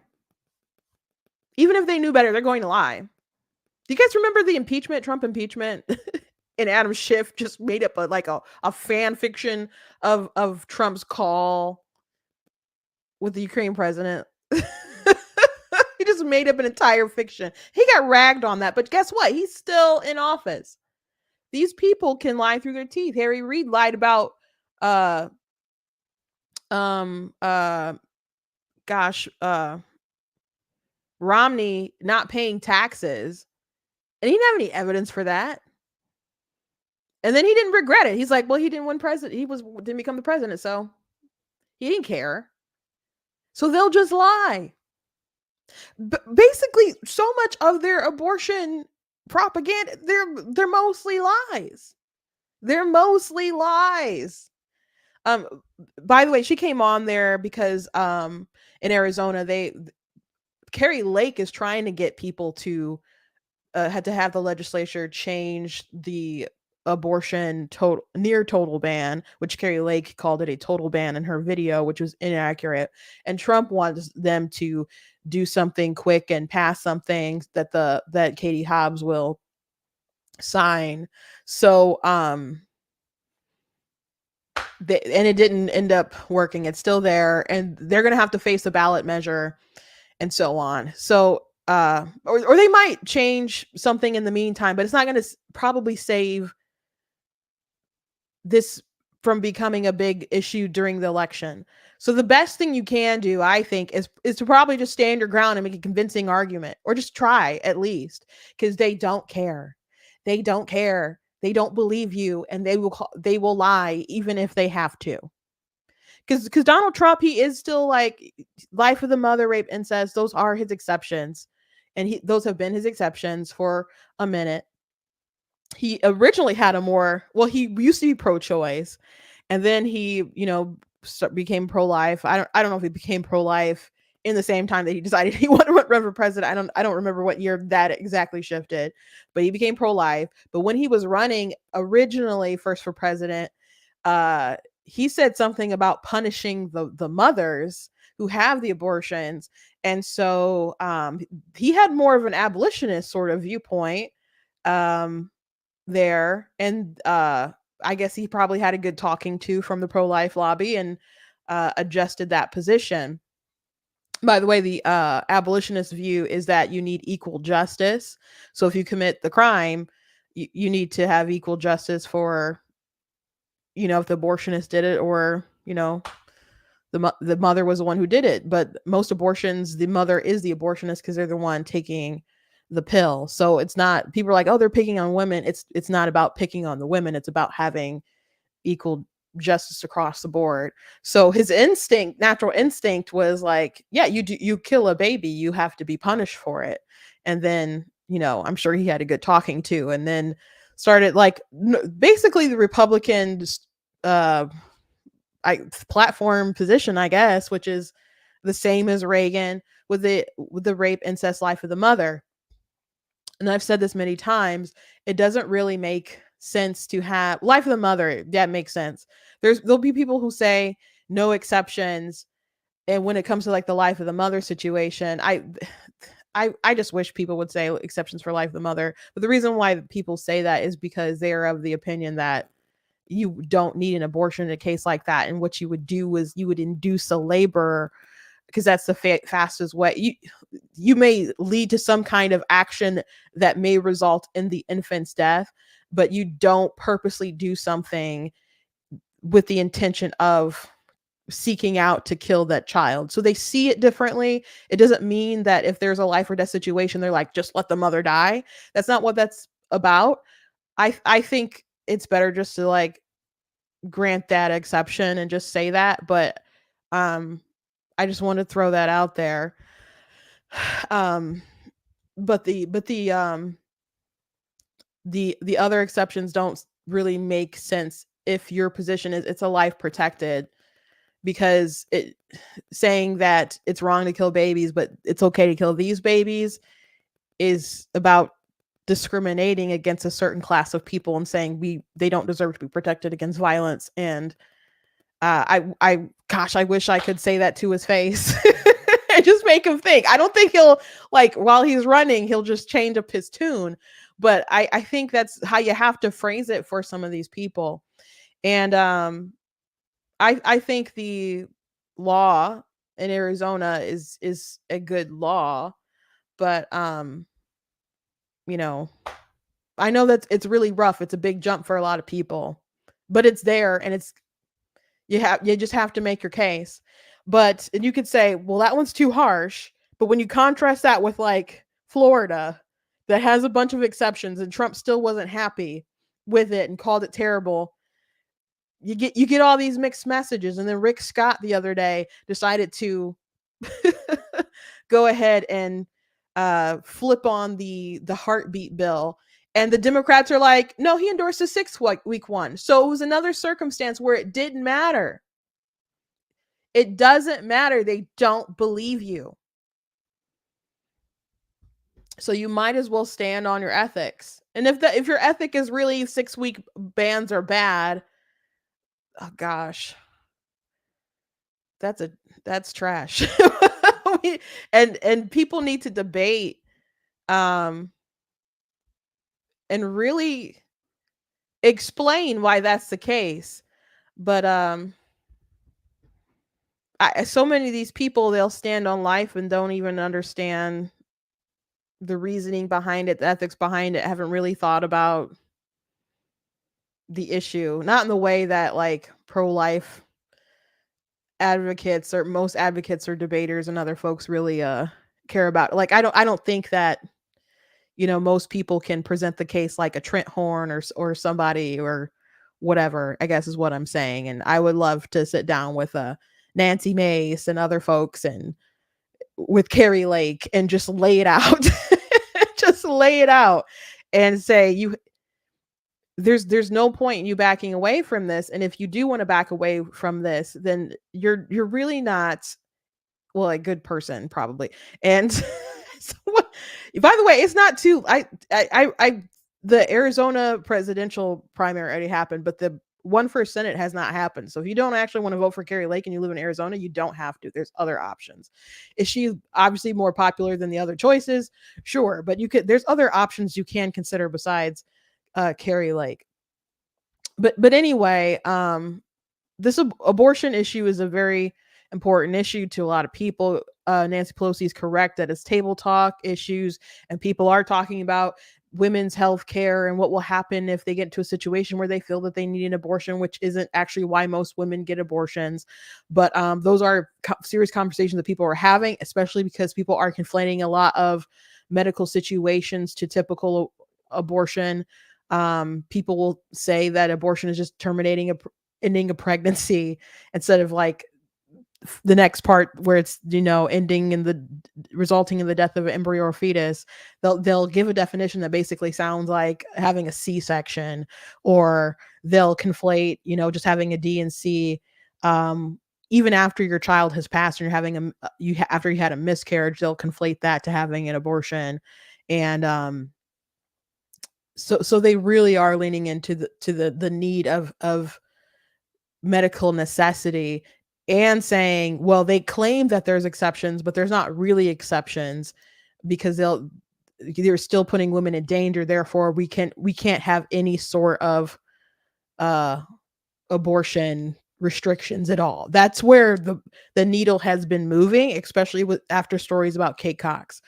Even if they knew better, they're going to lie. Do you guys remember the Trump impeachment? And Adam Schiff just made up a fan fiction of Trump's call with the Ukraine president. He just made up an entire fiction. He got ragged on that, but guess what? He's still in office. These people can lie through their teeth. Harry Reid lied about Romney not paying taxes, and he didn't have any evidence for that. And then he didn't regret it. He's like, well, he didn't win president. Didn't become the president, so he didn't care. So they'll just lie. Basically, so much of their abortion propaganda, they're mostly lies. They're mostly lies. By the way, she came on there because in Arizona, Carrie Lake is trying to get people to had to have the legislature change the abortion near total ban, which Carrie Lake called it a total ban in her video, which was inaccurate. And Trump wants them to do something quick and pass something that Katie Hobbs will sign. So and it didn't end up working. It's still there, and they're going to have to face a ballot measure and so on. So or they might change something in the meantime, but it's not going to probably save this from becoming a big issue during the election. So the best thing you can do, I think, is to probably just stand your ground and make a convincing argument, or just try at least, because they don't care. They don't care. They don't believe you, and they will lie even if they have to. Because Donald Trump, he is still like life of the mother, rape, incest. Those are his exceptions, and those have been his exceptions for a minute. He originally had he used to be pro-choice, and then he, became pro-life. I don't know if he became pro-life in the same time that he decided he wanted to run for president. I don't remember what year that exactly shifted, but he became pro-life. But when he was running originally first for president, he said something about punishing the mothers who have the abortions. And so he had more of an abolitionist sort of viewpoint there. And I guess he probably had a good talking to from the pro-life lobby and adjusted that position. By the way, the abolitionist view is that you need equal justice. So if you commit the crime, you need to have equal justice for, if the abortionist did it, or, the mother was the one who did it. But most abortions, the mother is the abortionist because they're the one taking the pill. So it's not, people are like, oh, they're picking on women. It's not about picking on the women. It's about having equal justice across the board. So his natural instinct was like, yeah, you kill a baby, you have to be punished for it. And then, I'm sure he had a good talking to, and then started like basically the Republican uh platform position, I guess, which is the same as Reagan with the rape, incest, life of the mother. And I've said this many times, it doesn't really make sense to have life of the mother. That makes sense. There'll be people who say no exceptions. And when it comes to like the life of the mother situation, I just wish people would say exceptions for life of the mother. But the reason why people say that is because they are of the opinion that you don't need an abortion in a case like that. And what you would do is you would induce a labor, because that's the fastest way. You may lead to some kind of action that may result in the infant's death, but you don't purposely do something with the intention of seeking out to kill that child. So they see it differently. It doesn't mean that if there's a life or death situation, they're like, just let the mother die. That's not what that's about. I think it's better just to like grant that exception and just say that. But I just want to throw that out there. But the other exceptions don't really make sense if your position is it's a life protected, because it saying that it's wrong to kill babies but it's okay to kill these babies is about discriminating against a certain class of people and saying they don't deserve to be protected against violence. And I wish I could say that to his face and just make him think. I don't think he'll, like, while he's running, he'll just change up his tune. But I think that's how you have to phrase it for some of these people. And I think the law in Arizona is a good law, but I know that it's really rough. It's a big jump for a lot of people, but it's there, and you just have to make your case. But and you could say, well, that one's too harsh. But when you contrast that with like Florida, that has a bunch of exceptions, and Trump still wasn't happy with it and called it terrible, you get all these mixed messages. And then Rick Scott the other day decided to go ahead and flip on the heartbeat bill. And the Democrats are like, no, he endorsed a 6-week one. So it was another circumstance where it didn't matter. It doesn't matter. They don't believe you. So you might as well stand on your ethics. And if your ethic is really 6-week bans are bad, oh gosh, that's trash. and people need to debate and really explain why that's the case. But so many of these people, they'll stand on life and don't even understand the reasoning behind it, the ethics behind it, haven't really thought about the issue, not in the way that like pro-life advocates or most advocates or debaters and other folks really care about. Like I don't think that most people can present the case like a Trent Horn or somebody or whatever, I guess is what I'm saying. And I would love to sit down with Nancy Mace and other folks and with Carrie Lake and just lay it out. Just lay it out and say there's no point in you backing away from this. And if you do want to back away from this, then you're really not, well, a good person probably. And so, by the way, it's not too the Arizona presidential primary already happened, but the one for Senate has not happened. So if you don't actually want to vote for Carrie Lake and you live in Arizona, you don't have to. There's other options. Is she obviously more popular than the other choices? Sure, but there's other options you can consider besides Carrie Lake. But anyway, this abortion issue is a very important issue to a lot of people. Nancy Pelosi is correct that it's table talk issues, and people are talking about women's health care and what will happen if they get into a situation where they feel that they need an abortion, which isn't actually why most women get abortions. But those are serious conversations that people are having, especially because people are conflating a lot of medical situations to typical abortion. People will say that abortion is just ending a pregnancy instead of like the next part where it's ending in the resulting in the death of an embryo or fetus. They'll give a definition that basically sounds like having a C-section, or they'll conflate just having a D and C. Even after your child has passed and you're having after you had a miscarriage, they'll conflate that to having an abortion. And so they really are leaning into the need of medical necessity, and saying, well, they claim that there's exceptions, but there's not really exceptions, because they're still putting women in danger. Therefore, we can't have any sort of abortion restrictions at all. That's where the needle has been moving, especially after stories about Kate Cox,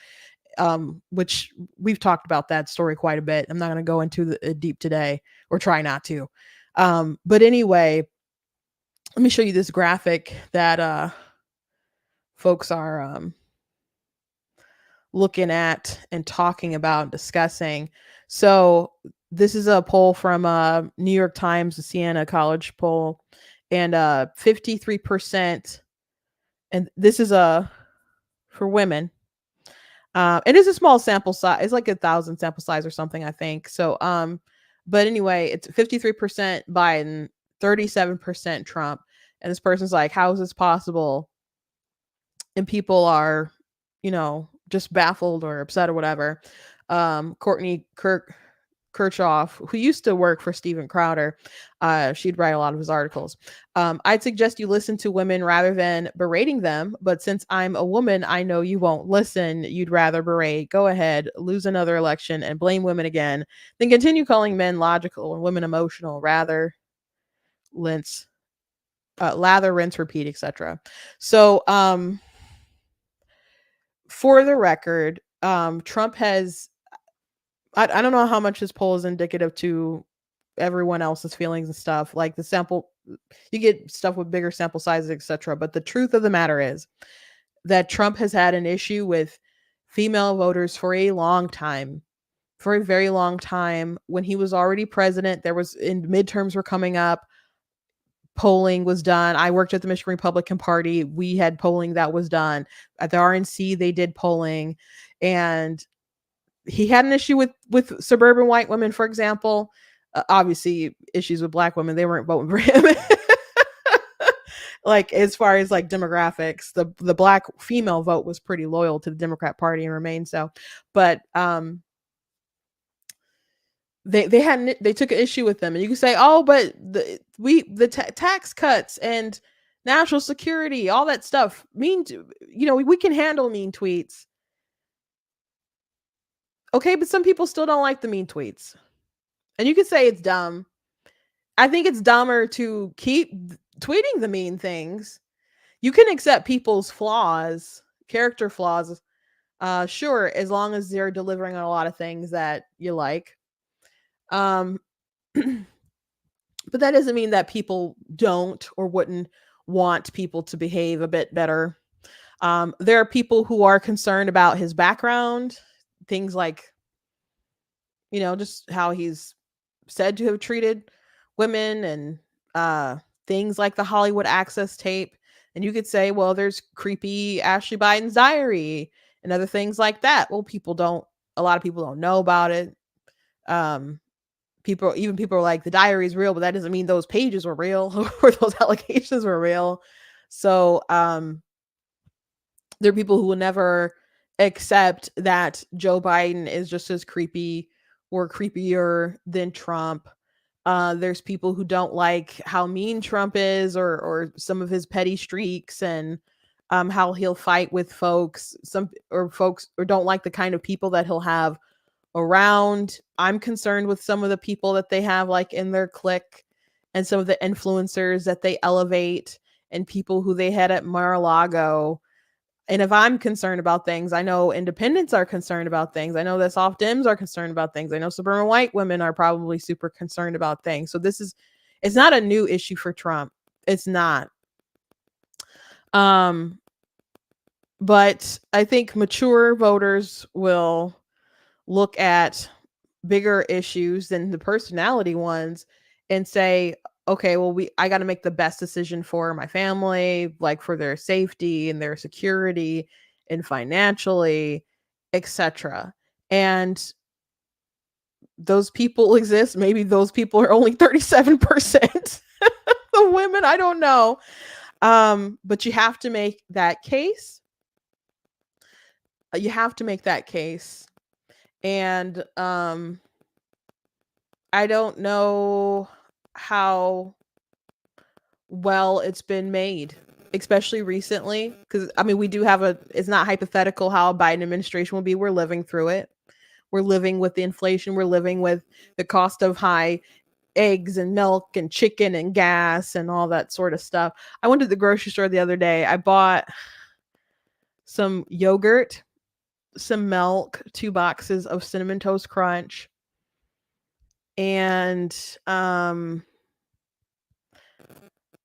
which we've talked about that story quite a bit. I'm not going to go into the deep today, or try not to. But anyway, let me show you this graphic that folks are looking at and talking about, discussing. So this is a poll from New York Times, the Siena College poll, and 53%, and this is for women. It is a small sample size. It's like 1,000 sample size or something, I think. So, but anyway, it's 53% Biden, 37% Trump. And this person's like, how is this possible? And people are, just baffled or upset or whatever. Courtney Kirchhoff, who used to work for Steven Crowder, she'd write a lot of his articles. I'd suggest you listen to women rather than berating them. But since I'm a woman, I know you won't listen. You'd rather berate. Go ahead, lose another election and blame women again. Then continue calling men logical and women emotional. Lather, rinse, repeat, etc. So, for the record, Trump has, I don't know how much his poll is indicative to everyone else's feelings and stuff. Like the sample, you get stuff with bigger sample sizes, etc. But the truth of the matter is that Trump has had an issue with female voters for a long time. For a very long time. When he was already president, midterms were coming up. Polling was done. I worked at the Michigan Republican Party. We had polling that was done. At the RNC, they did polling. And he had an issue with suburban white women, for example. Obviously, issues with black women, they weren't voting for him. Like, as far as like demographics, the black female vote was pretty loyal to the Democrat Party and remained so. But they took an issue with them, and you can say, oh, but the tax cuts and national security, all that stuff, we can handle mean tweets. Okay, but some people still don't like the mean tweets, and you can say it's dumb. I think it's dumber to keep tweeting the mean things. You can accept people's flaws, character flaws, sure, as long as they're delivering on a lot of things that you like. But that doesn't mean that people don't or wouldn't want people to behave a bit better. There are people who are concerned about his background, things like, just how he's said to have treated women, and things like the Hollywood Access tape. And you could say, well, there's creepy Ashley Biden's diary and other things like that. Well, a lot of people don't know about it. People are like, the diary is real, but that doesn't mean those pages were real or those allegations were real. So there are people who will never accept that Joe Biden is just as creepy or creepier than Trump. There's people who don't like how mean Trump is, or some of his petty streaks, and how he'll fight with folks. Folks don't like the kind of people that he'll have around. I'm concerned with some of the people that they have like in their clique, and some of the influencers that they elevate, and people who they had at Mar-a-Lago. And if I'm concerned about things, I know independents are concerned about things. I know that soft Dems are concerned about things. I know suburban white women are probably super concerned about things. So it's not a new issue for Trump. It's not. But I think mature voters will look at bigger issues than the personality ones and say, okay, well, I got to make the best decision for my family, like for their safety and their security and financially, etc. And those people exist. Maybe those people are only 37% the women. I don't know. But you have to make that case. You have to make that case. And I don't know how well it's been made, especially recently. Because I mean, we do have it's not hypothetical how a Biden administration will be. We're living through it. We're living with the inflation. We're living with the cost of high eggs and milk and chicken and gas and all that sort of stuff. I went to the grocery store the other day. I bought some yogurt, some milk, 2 boxes of Cinnamon Toast Crunch, and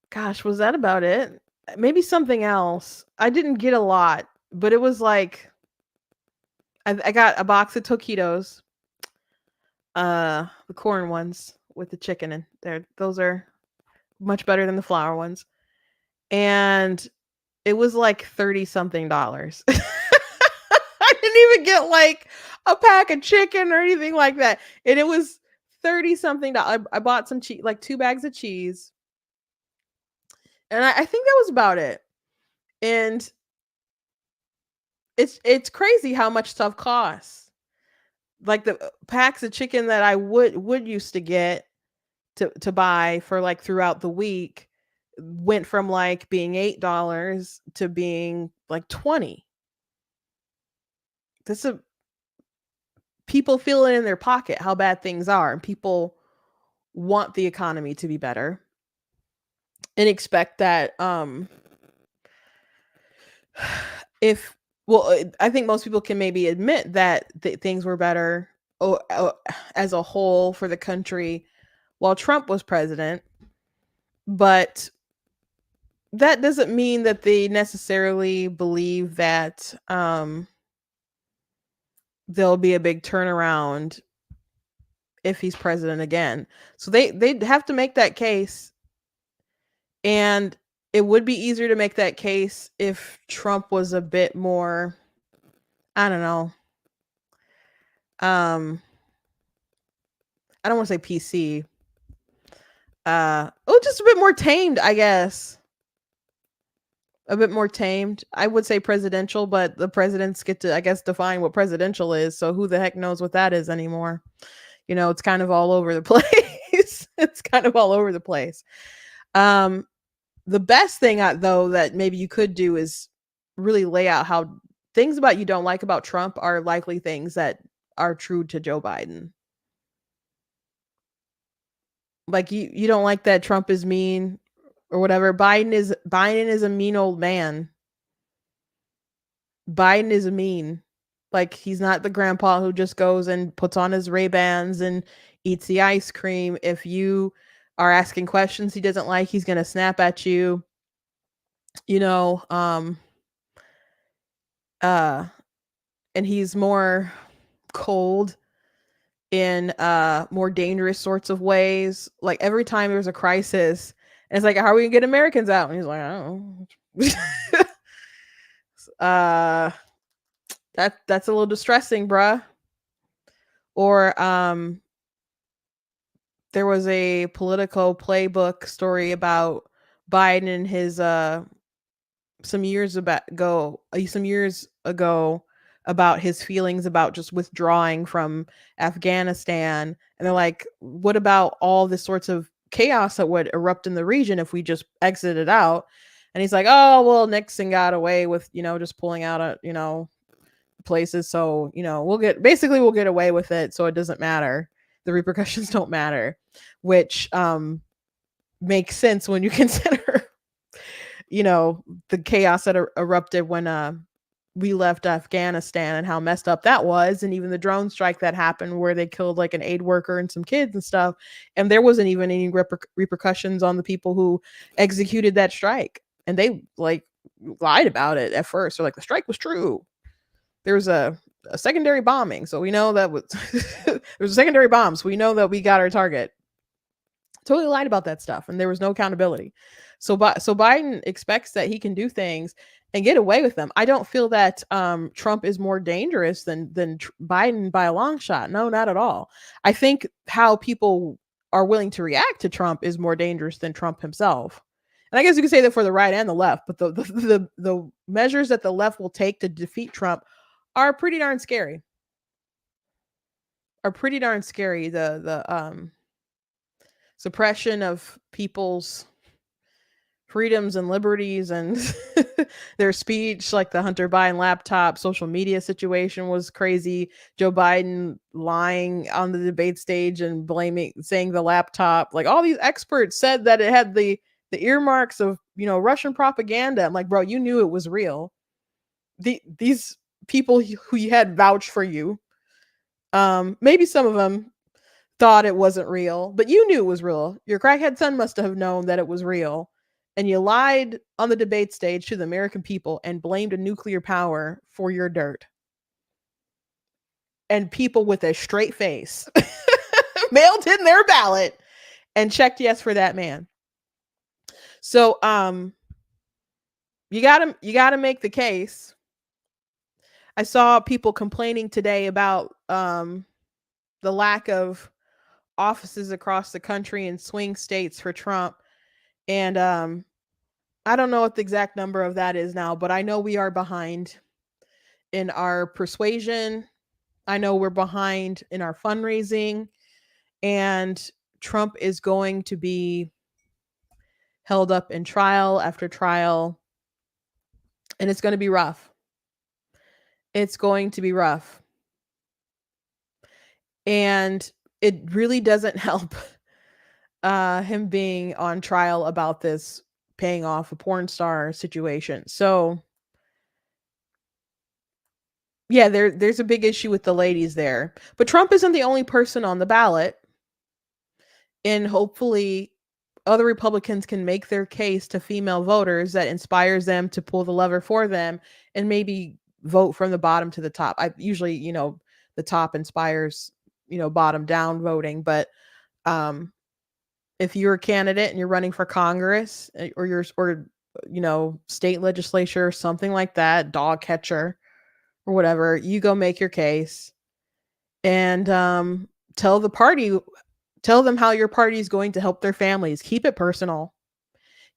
gosh, was that about it? Maybe something else. I didn't get a lot, but it was like I got a box of taquitos, the corn ones with the chicken in there. Those are much better than the flour ones. And it was like 30 something dollars. I didn't even get like a pack of chicken or anything like that. And it was 30 something dollars. I bought some cheese, like 2 bags of cheese. And I think that was about it. And it's crazy how much stuff costs. Like the packs of chicken that I would used to get to buy for like throughout the week went from like being $8 to being like 20. This is people feel it in their pocket how bad things are, and people want the economy to be better and expect that if I think most people can maybe admit that things were better as a whole for the country while Trump was president, but that doesn't mean that they necessarily believe that there'll be a big turnaround if he's president again. So they'd have to make that case. And it would be easier to make that case if Trump was a bit more, I don't know. I don't want to say PC. Just a bit more tamed, I guess. A bit more tamed. I would say presidential, but the presidents get to, I guess, define what presidential is. So who the heck knows what that is anymore? You know, it's kind of all over the place. It's kind of all over the place. The best thing, though, that maybe you could do is really lay out how things about you don't like about Trump are likely things that are true to Joe Biden. Like you don't like that Trump is mean or whatever. Biden is a mean old man. Biden is mean. Like he's not the grandpa who just goes and puts on his Ray-Bans and eats the ice cream. If you are asking questions he doesn't like, he's going to snap at you. You know, and he's more cold in more dangerous sorts of ways. Like every time there's a crisis, and it's like, how are we gonna get Americans out? And he's like, I don't know. That's a little distressing, bruh. Or there was a Politico playbook story about Biden and his some years ago about his feelings about just withdrawing from Afghanistan. And they're like, what about all the sorts of chaos that would erupt in the region if we just exited out? And he's like, oh, well, Nixon got away with, just pulling out places. So, we'll get away with it. So it doesn't matter. The repercussions don't matter, which makes sense when you consider, the chaos that erupted when we left Afghanistan and how messed up that was. And even the drone strike that happened where they killed like an aid worker and some kids and stuff. And there wasn't even any repercussions on the people who executed that strike. And they like lied about it at first. They're like, the strike was true. There was a a secondary bombing. So we know that was there was a secondary bomb. So we know that we got our target. Totally lied about that stuff, and there was no accountability. So Biden expects that he can do things and get away with them. I don't feel that Trump is more dangerous than Biden by a long shot. No, not at all. I think how people are willing to react to Trump is more dangerous than Trump himself. And I guess you could say that for the right and the left, but the measures that the left will take to defeat Trump are pretty darn scary. Are pretty darn scary. The suppression of people's freedoms and liberties and their speech, like the Hunter Biden laptop social media situation was crazy. Joe Biden lying on the debate stage and saying the laptop, like all these experts said that it had the earmarks of, Russian propaganda. I'm like, bro, you knew it was real. These people who you had vouched for you, maybe some of them thought it wasn't real, but you knew it was real. Your crackhead son must have known that it was real. And you lied on the debate stage to the American people and blamed a nuclear power for your dirt. And people with a straight face mailed in their ballot and checked yes for that man. So you gotta make the case. I saw people complaining today about the lack of offices across the country in swing states for Trump. And I don't know what the exact number of that is now, but I know we are behind in our persuasion. I know we're behind in our fundraising, and Trump is going to be held up in trial after trial, and it's going to be rough. It's going to be rough. And it really doesn't help him being on trial about this paying off a porn star situation. So yeah, there's a big issue with the ladies there. But Trump isn't the only person on the ballot. And hopefully other Republicans can make their case to female voters that inspires them to pull the lever for them and maybe vote from the bottom to the top. I usually, the top inspires, bottom down voting, but if you're a candidate and you're running for Congress or state legislature or something like that, dog catcher or whatever, you go make your case and tell them how your party is going to help their families. Keep it personal.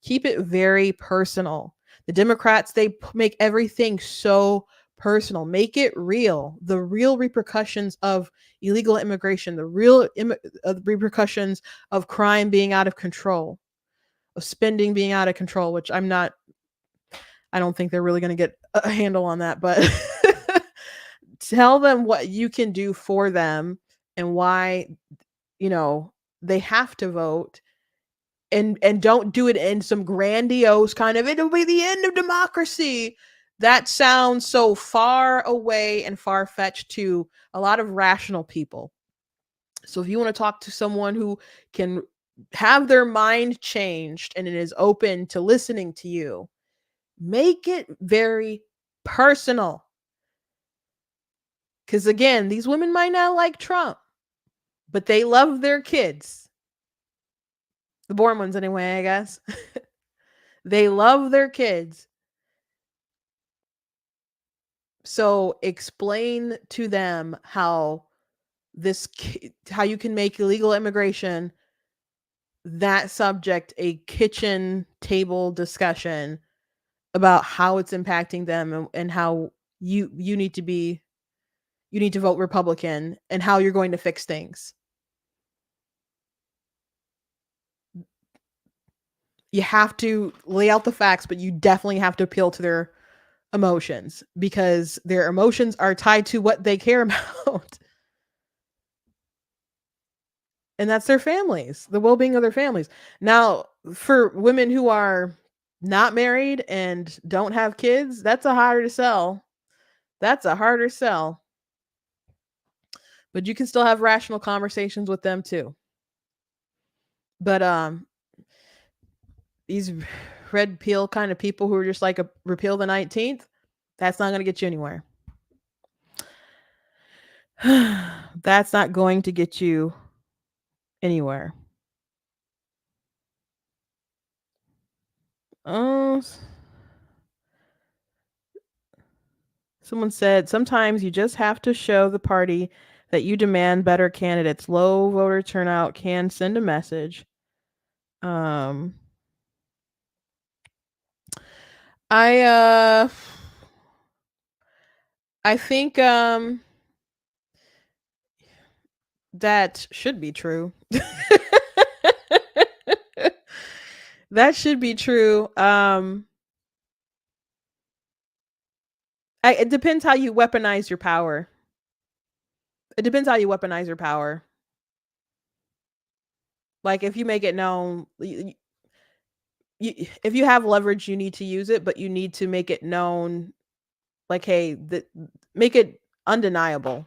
Keep it very personal. The Democrats, they make everything so personal. Make it real. The real repercussions of illegal immigration, the real repercussions of crime being out of control, of spending being out of control, which I don't think they're really going to get a handle on that, but tell them what you can do for them and why, they have to vote. And don't do it in some grandiose kind of, it'll be the end of democracy. That sounds so far away and far-fetched to a lot of rational people. So if you want to talk to someone who can have their mind changed and it is open to listening to you, make it very personal. Because again, these women might not like Trump, but they love their kids. The born ones anyway, I guess. They love their kids. So explain to them how you can make illegal immigration, that subject, a kitchen table discussion about how it's impacting them and how you need to vote Republican and how you're going to fix things. You have to lay out the facts, but you definitely have to appeal to their emotions because their emotions are tied to what they care about. And that's their families, the well-being of their families. Now, for women who are not married and don't have kids, that's a harder sell. That's a harder sell. But you can still have rational conversations with them too. But these red pill kind of people who are just like a repeal the 19th, that's not going to get you anywhere. That's not going to get you anywhere. Uh, Someone said sometimes you just have to show the party that you demand better candidates. Low voter turnout can send a message. Um, I uh, I think that should be true. That should be true. It depends how you weaponize your power. It depends how you weaponize your power. Like if you make it known, if you have leverage, you need to use it, but you need to make it known. Like, hey, make it undeniable.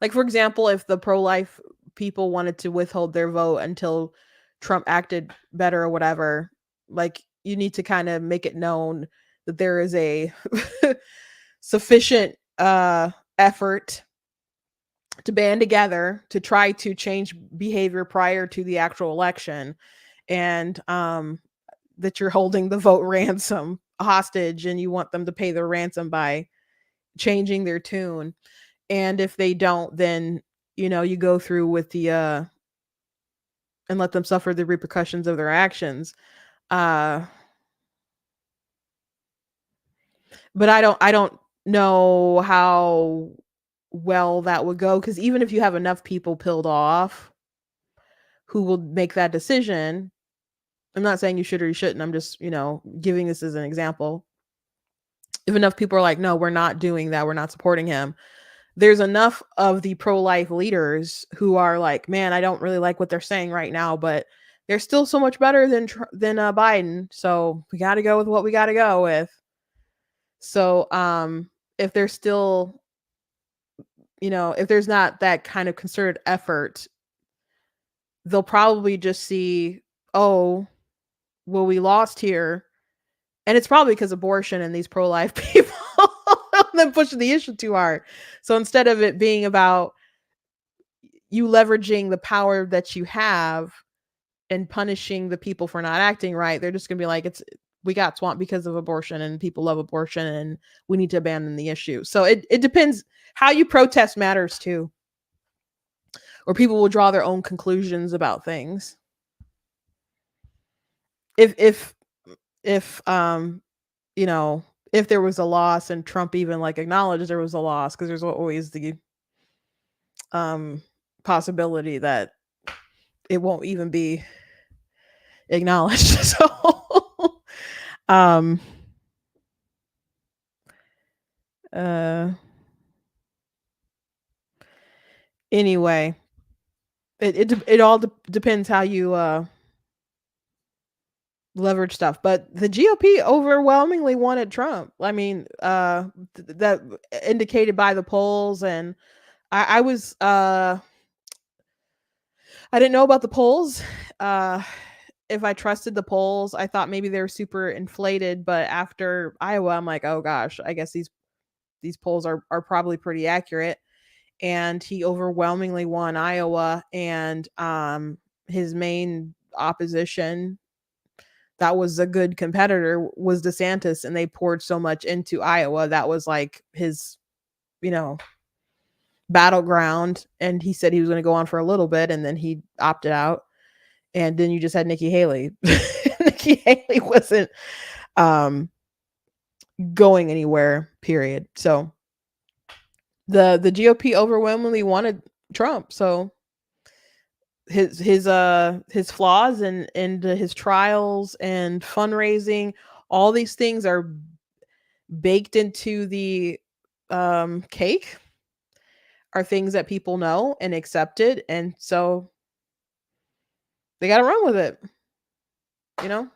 Like for example, if the pro-life people wanted to withhold their vote until Trump acted better or whatever, like you need to kind of make it known that there is a sufficient effort to band together to try to change behavior prior to the actual election, and that you're holding the vote ransom hostage and you want them to pay their ransom by changing their tune. And if they don't, then you go through with the and let them suffer the repercussions of their actions. uh but I don't know how well that would go, because even if you have enough people pilled off who will make that decision, I'm not saying you should or you shouldn't, I'm just giving this as an example. If enough people are like, no, we're not doing that, we're not supporting him, there's enough of the pro-life leaders who are like, man, I don't really like what they're saying right now, but they're still so much better than Biden, so we got to go with what we got to go with. So if there's still, if there's not that kind of concerted effort, they'll probably just see, oh, well, we lost here. And it's probably because abortion and these pro-life people them pushing the issue too hard. So instead of it being about you leveraging the power that you have and punishing the people for not acting right, they're just gonna be like, we got swamped because of abortion and people love abortion and we need to abandon the issue. So it depends. How you protest matters too. Or people will draw their own conclusions about things. If if there was a loss and Trump even like acknowledged there was a loss, because there's always the possibility that it won't even be acknowledged. So um uh anyway, it all depends how you leverage stuff. But the GOP overwhelmingly wanted Trump. I mean, that indicated by the polls. And I was I didn't know about the polls. If I trusted the polls, I thought maybe they were super inflated. But after Iowa, I'm like, oh gosh, I guess these polls are probably pretty accurate. And he overwhelmingly won Iowa, and his main opposition that was a good competitor was DeSantis, and they poured so much into Iowa. That was like his, you know, battleground. And he said he was going to go on for a little bit, and then he opted out. And then you just had Nikki Haley. Nikki Haley wasn't going anywhere, period. So the GOP overwhelmingly wanted Trump. So his flaws and his trials and fundraising, all these things are baked into the cake, are things that people know and accepted, and so they got to run with it. You know,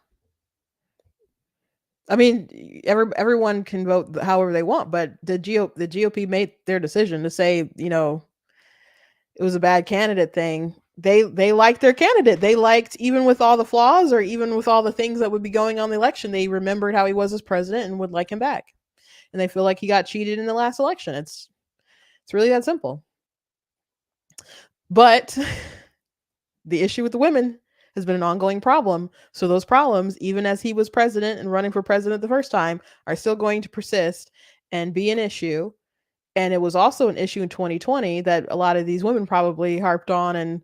I mean, everyone can vote however they want, but the GOP made their decision to say, it was a bad candidate thing. They liked their candidate. They liked, even with all the flaws or even with all the things that would be going on in the election, they remembered how he was as president and would like him back. And they feel like he got cheated in the last election. It's really that simple. But the issue with the women has been an ongoing problem. So those problems, even as he was president and running for president the first time, are still going to persist and be an issue. And it was also an issue in 2020 that a lot of these women probably harped on and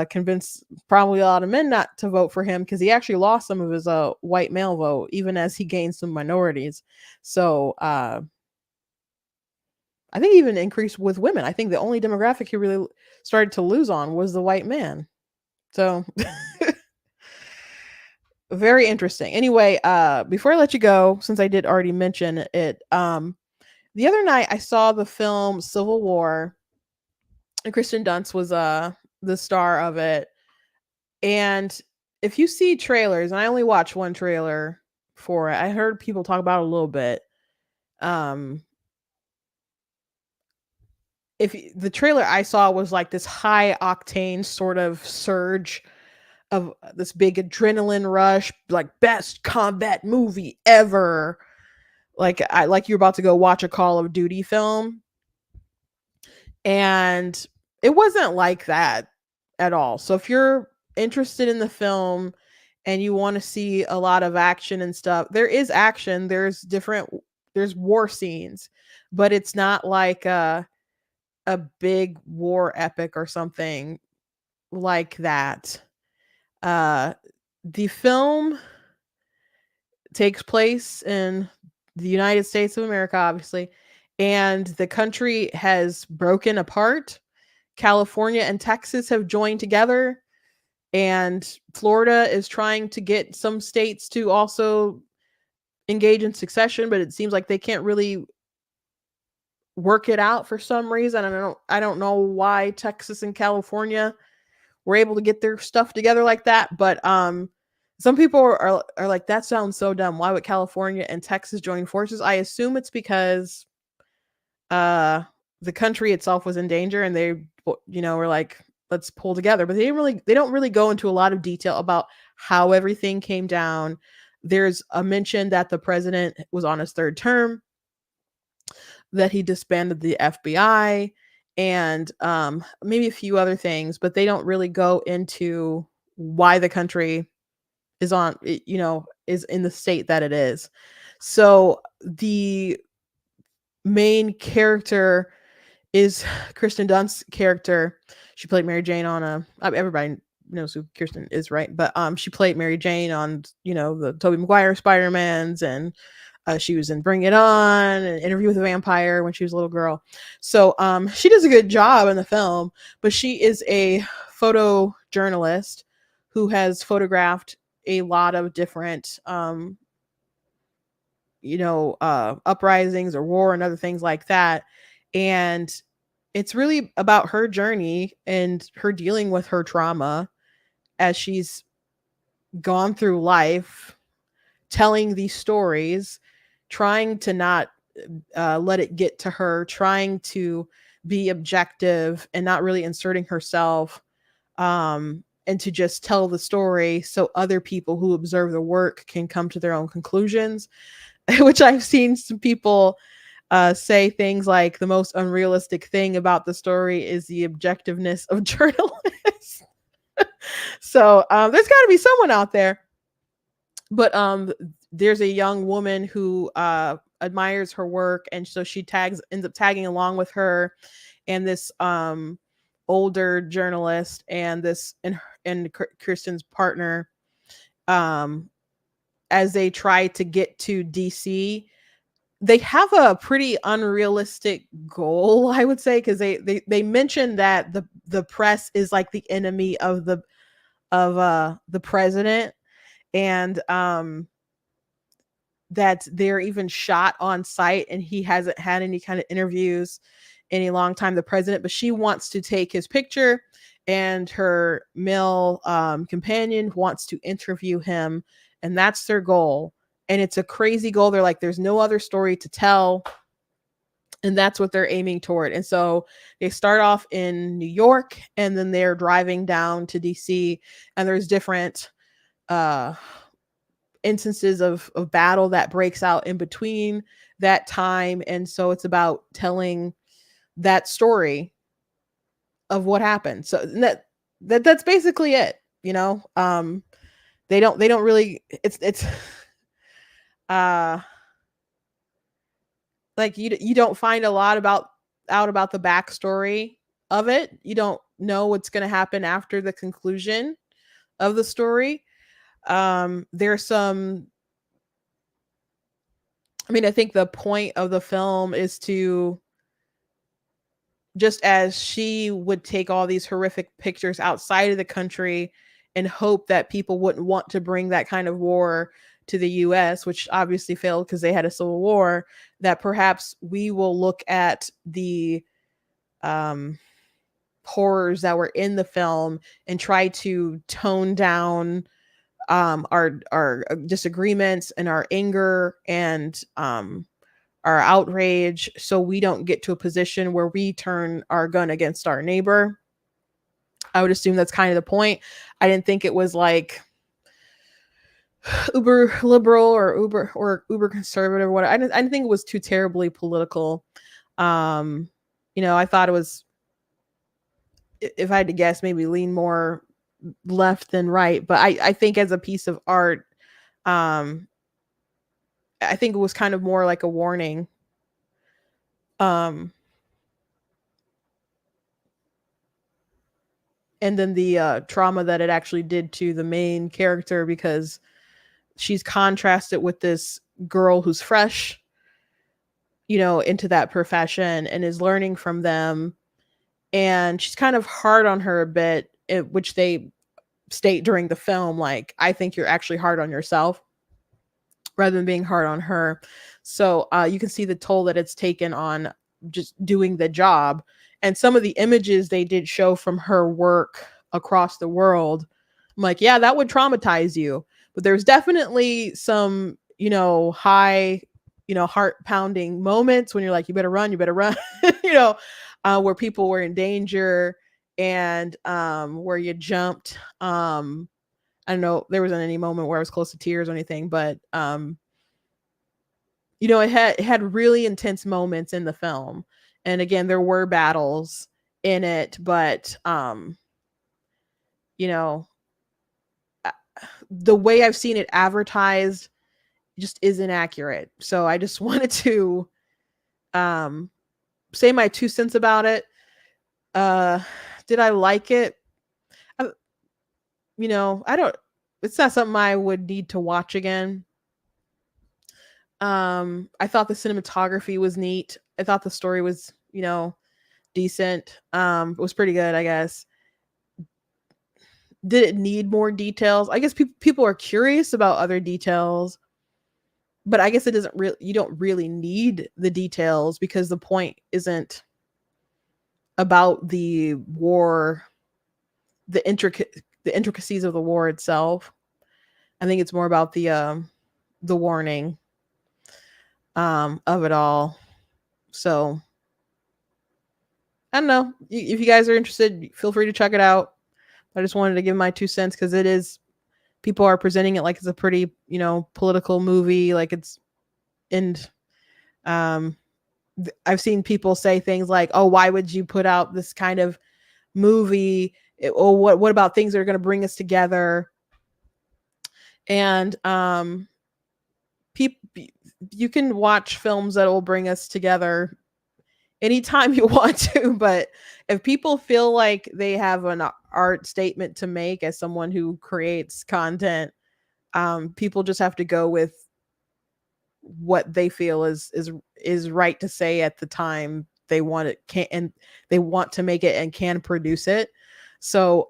convinced probably a lot of men not to vote for him because he actually lost some of his white male vote, even as he gained some minorities. So I think even increased with women. I think the only demographic he really started to lose on was the white man. So very interesting. Anyway, before I let you go, since I did already mention it, the other night I saw the film Civil War, and Kristen Dunst was the star of it. And if you see trailers, and I only watched one trailer for it, I heard people talk about it a little bit. Um, the trailer I saw was like this high octane sort of surge of this big adrenaline rush, like best combat movie ever. Like you're about to go watch a Call of Duty film, and it wasn't like that at all. So if you're interested in the film and you want to see a lot of action and stuff, there is action. There's war scenes, but it's not like a big war epic or something like that. Uh, the film takes place in the United States of America, obviously, and the country has broken apart. California and Texas have joined together, and Florida is trying to get some states to also engage in succession, but it seems like they can't really work it out for some reason. I don't know why Texas and California were able to get their stuff together like that, but some people are like, that sounds so dumb. Why would California and Texas join forces? I assume it's because uh the country itself was in danger and they were like, let's pull together. But they don't really go into a lot of detail about how everything came down. There's a mention that the president was on his third term, that he disbanded the FBI, and maybe a few other things, but they don't really go into why the country is in the state that it is. So the main character is Kristen Dunst's character. She played Mary Jane on everybody knows who Kirsten is, right? But she played Mary Jane on the Tobey Maguire Spider-Mans, and she was in Bring It On and Interview with a Vampire when she was a little girl. So she does a good job in the film, but she is a photojournalist who has photographed a lot of different uprisings or war and other things like that. And it's really about her journey and her dealing with her trauma as she's gone through life, telling these stories, trying to not let it get to her, trying to be objective and not really inserting herself, and to just tell the story so other people who observe the work can come to their own conclusions. Which I've seen some people say things like the most unrealistic thing about the story is the objectiveness of journalists. So there's got to be someone out there. But there's a young woman who admires her work, and so she ends up tagging along with her and this older journalist and Kirsten's partner, as they try to get to DC. They have a pretty unrealistic goal, I would say, because they mentioned that the press is like the enemy of the president, and that they're even shot on site, and he hasn't had any kind of interviews in a long time, the president. But she wants to take his picture, and her male companion wants to interview him, and that's their goal. And it's a crazy goal. They're like, there's no other story to tell, and that's what they're aiming toward. And so they start off in New York, and then they're driving down to DC, and there's different instances of battle that breaks out in between that time. And so it's about telling that story of what happened. So that's basically it, you know. They don't really, it's uh like you don't find a lot about the backstory of it. You don't know what's going to happen after the conclusion of the story. There's some, I mean, I think the point of the film is to, just as she would take all these horrific pictures outside of the country and hope that people wouldn't want to bring that kind of war to the US, which obviously failed because they had a civil war, that perhaps we will look at the um, horrors that were in the film and try to tone down our disagreements and our anger and our outrage, so we don't get to a position where we turn our gun against our neighbor. I would assume that's kind of the point. I didn't think it was like uber liberal or uber conservative or whatever. I didn't think it was too terribly political. I thought it was, if I had to guess, maybe lean more left than right. But I think as a piece of art, um, I think it was kind of more like a warning. Um, and then the trauma that it actually did to the main character, because she's contrasted with this girl who's fresh, into that profession and is learning from them. And she's kind of hard on her a bit, which they state during the film, like, I think you're actually hard on yourself rather than being hard on her. So you can see the toll that it's taken on just doing the job. And some of the images they did show from her work across the world, I'm like, yeah, that would traumatize you. But there's definitely some, high, heart pounding moments when you're like, you better run, where people were in danger and where you jumped. I don't know, there wasn't any moment where I was close to tears or anything, but it had really intense moments in the film. And again, there were battles in it, but you know, the way I've seen it advertised just isn't accurate. So I just wanted to say my 2 cents about it. Did I like it? I, I don't, it's not something I would need to watch again. I thought the cinematography was neat. I thought the story was, decent. It was pretty good, I guess. Did it need more details? I guess people are curious about other details, but I guess it doesn't really, you don't really need the details because the point isn't about the war, the intricacies of the war itself. I think it's more about the warning of it all. So I don't know. If you guys are interested, feel free to check it out. I just wanted to give my 2 cents because it is, people are presenting it like it's a pretty, political movie. Like it's, and I've seen people say things like, "Oh, why would you put out this kind of movie? Or what about things that are going to bring us together?" And people, you can watch films that will bring us together anytime you want to, but if people feel like they have an art statement to make as someone who creates content, people just have to go with what they feel is right to say at the time they want it, can, and they want to make it and can produce it. So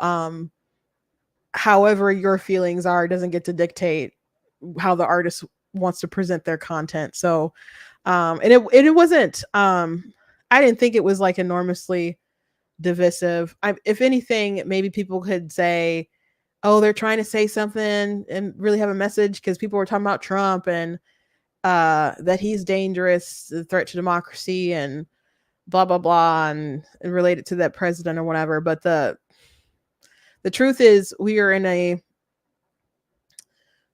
however your feelings are doesn't get to dictate how the artist wants to present their content. So and it wasn't, I didn't think it was like enormously divisive. If anything, maybe people could say, oh, they're trying to say something and really have a message, because people were talking about Trump and that he's dangerous, a threat to democracy, and blah blah blah, and relate it to that president or whatever. But the truth is, we are in a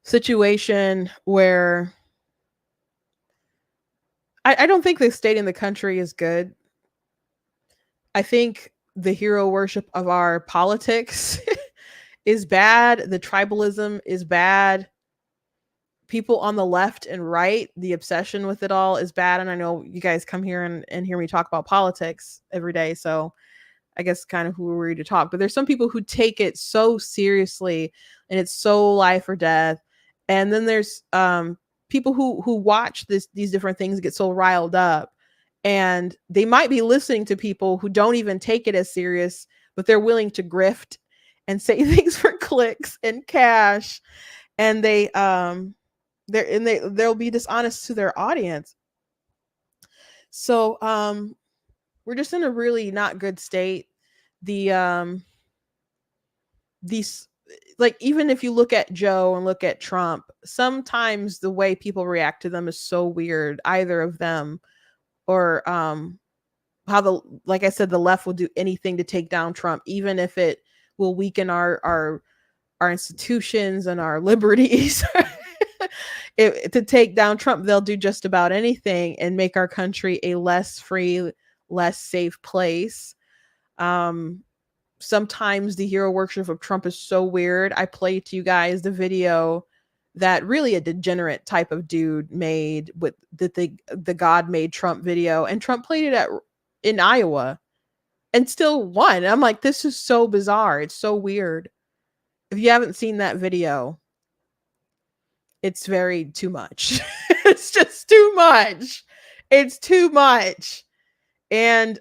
situation where I don't think the state in the country is good. I think the hero worship of our politics is bad. The tribalism is bad. People on the left and right, the obsession with it all is bad. And I know you guys come here and hear me talk about politics every day. So I guess kind of who are we to talk. But there's some people who take it so seriously and it's so life or death. And then there's people who watch these different things get so riled up, and they might be listening to people who don't even take it as serious, but they're willing to grift and say things for clicks and cash, and they'll be dishonest to their audience. So we're just in a really not good state. The these, like, even if you look at Joe and look at Trump, sometimes the way people react to them is so weird, either of them, or how like I said, the left will do anything to take down Trump, even if it will weaken our institutions and our liberties. To take down Trump, they'll do just about anything and make our country a less free, less safe place. Sometimes the hero worship of Trump is so weird. I played to you guys the video that really a degenerate type of dude made with the God made Trump video, and Trump played it in Iowa and still won. I'm like, this is so bizarre. It's so weird. If you haven't seen that video, it's very too much. It's just too much. It's too much. And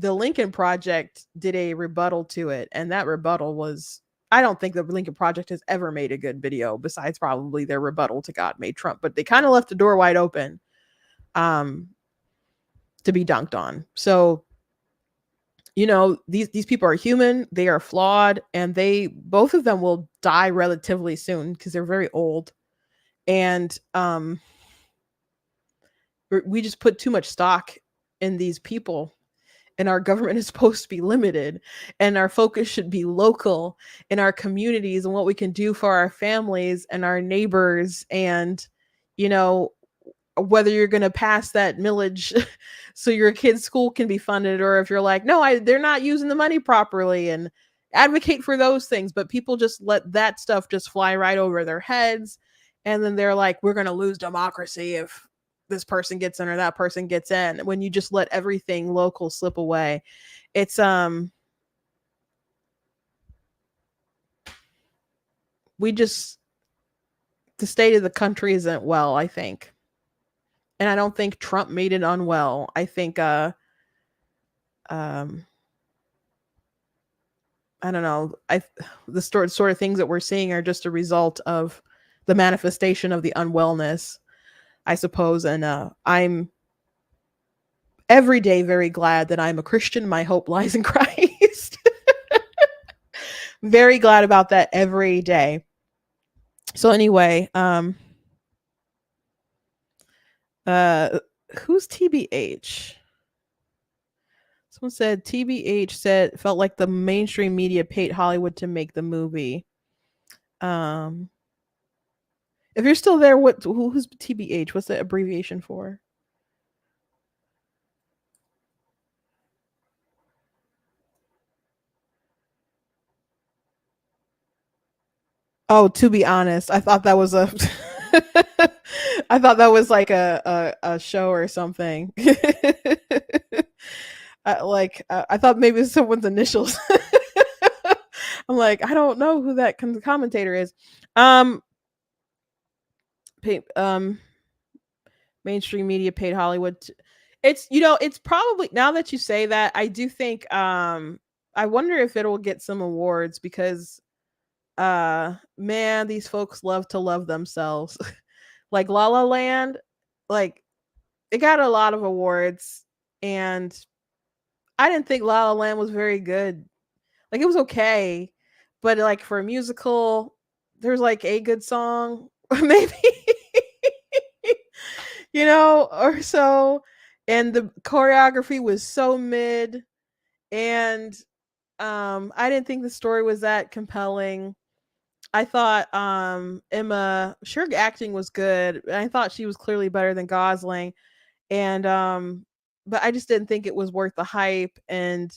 the Lincoln Project did a rebuttal to it, and that rebuttal was, I don't think the Lincoln Project has ever made a good video besides probably their rebuttal to God Made Trump, but they kind of left the door wide open to be dunked on. So, you know, these people are human, they are flawed, and both of them will die relatively soon because they're very old. And we just put too much stock in these people, and our government is supposed to be limited, and our focus should be local in our communities and what we can do for our families and our neighbors. And, you know, whether you're going to pass that millage so your kid's school can be funded, or if you're like, no, they're not using the money properly, and advocate for those things. But people just let that stuff just fly right over their heads. And then they're like, we're going to lose democracy if this person gets in or that person gets in, when you just let everything local slip away. It's the state of the country isn't well, I think. And I don't think Trump made it unwell. I think I don't know. The sort of things that we're seeing are just a result of the manifestation of the unwellness, I suppose. And I'm every day very glad that I'm a Christian. My hope lies in Christ. Very glad about that every day. So anyway, who's TBH? Someone said TBH felt like the mainstream media paid Hollywood to make the movie. If you're still there, who's TBH? What's the abbreviation for? Oh, to be honest, I thought that was a I thought that was like a show or something. I thought maybe it's someone's initials. I'm like, I don't know who that commentator is. Mainstream media paid Hollywood. It's, you know, it's probably, now that you say that, I do think I wonder if it'll get some awards, because man, these folks love to love themselves. Like La La Land, like, it got a lot of awards, and I didn't think La La Land was very good. Like, it was okay, but like for a musical, there's like a good song, maybe, you know, or so, and the choreography was so mid, and I didn't think the story was that compelling. I thought Emma, sure, acting was good. I thought she was clearly better than Gosling, and but I just didn't think it was worth the hype. And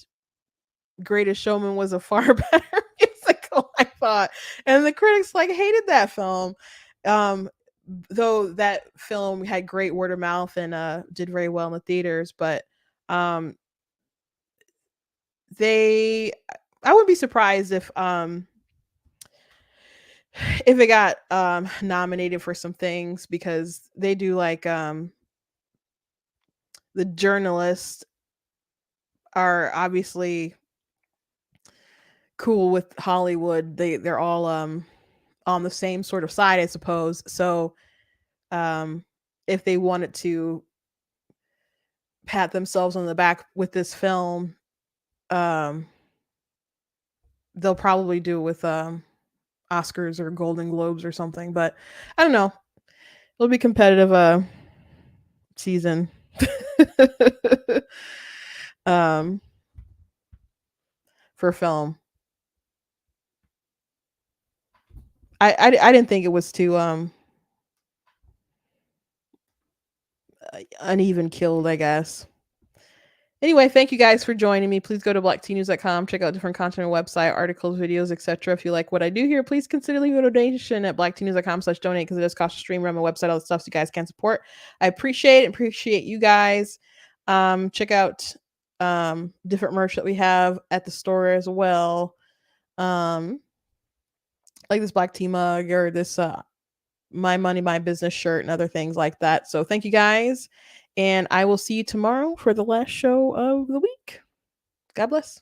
Greatest Showman was a far better musical, I thought. And the critics like hated that film. Um, though that film had great word of mouth and did very well in the theaters, but um they I wouldn't be surprised if it got nominated for some things, because they do like the journalists are obviously cool with Hollywood. They're all on the same sort of side, I suppose. So um if they wanted to pat themselves on the back with this film, um they'll probably do it with Oscars or Golden Globes or something. But I don't know. It'll be competitive season. um for film. I didn't think it was too uneven killed, I guess. Anyway, thank you guys for joining me. Please go to blacktnews.com, check out different content on the website, articles, videos, etc. If you like what I do here, please consider leaving a donation at blacktnews.com/donate, because it does cost a stream, run my website, all the stuff so you guys can support. I appreciate you guys. Check out different merch that we have at the store as well. Like this black tea mug or this My Money, My Business shirt and other things like that. So thank you guys. And I will see you tomorrow for the last show of the week. God bless.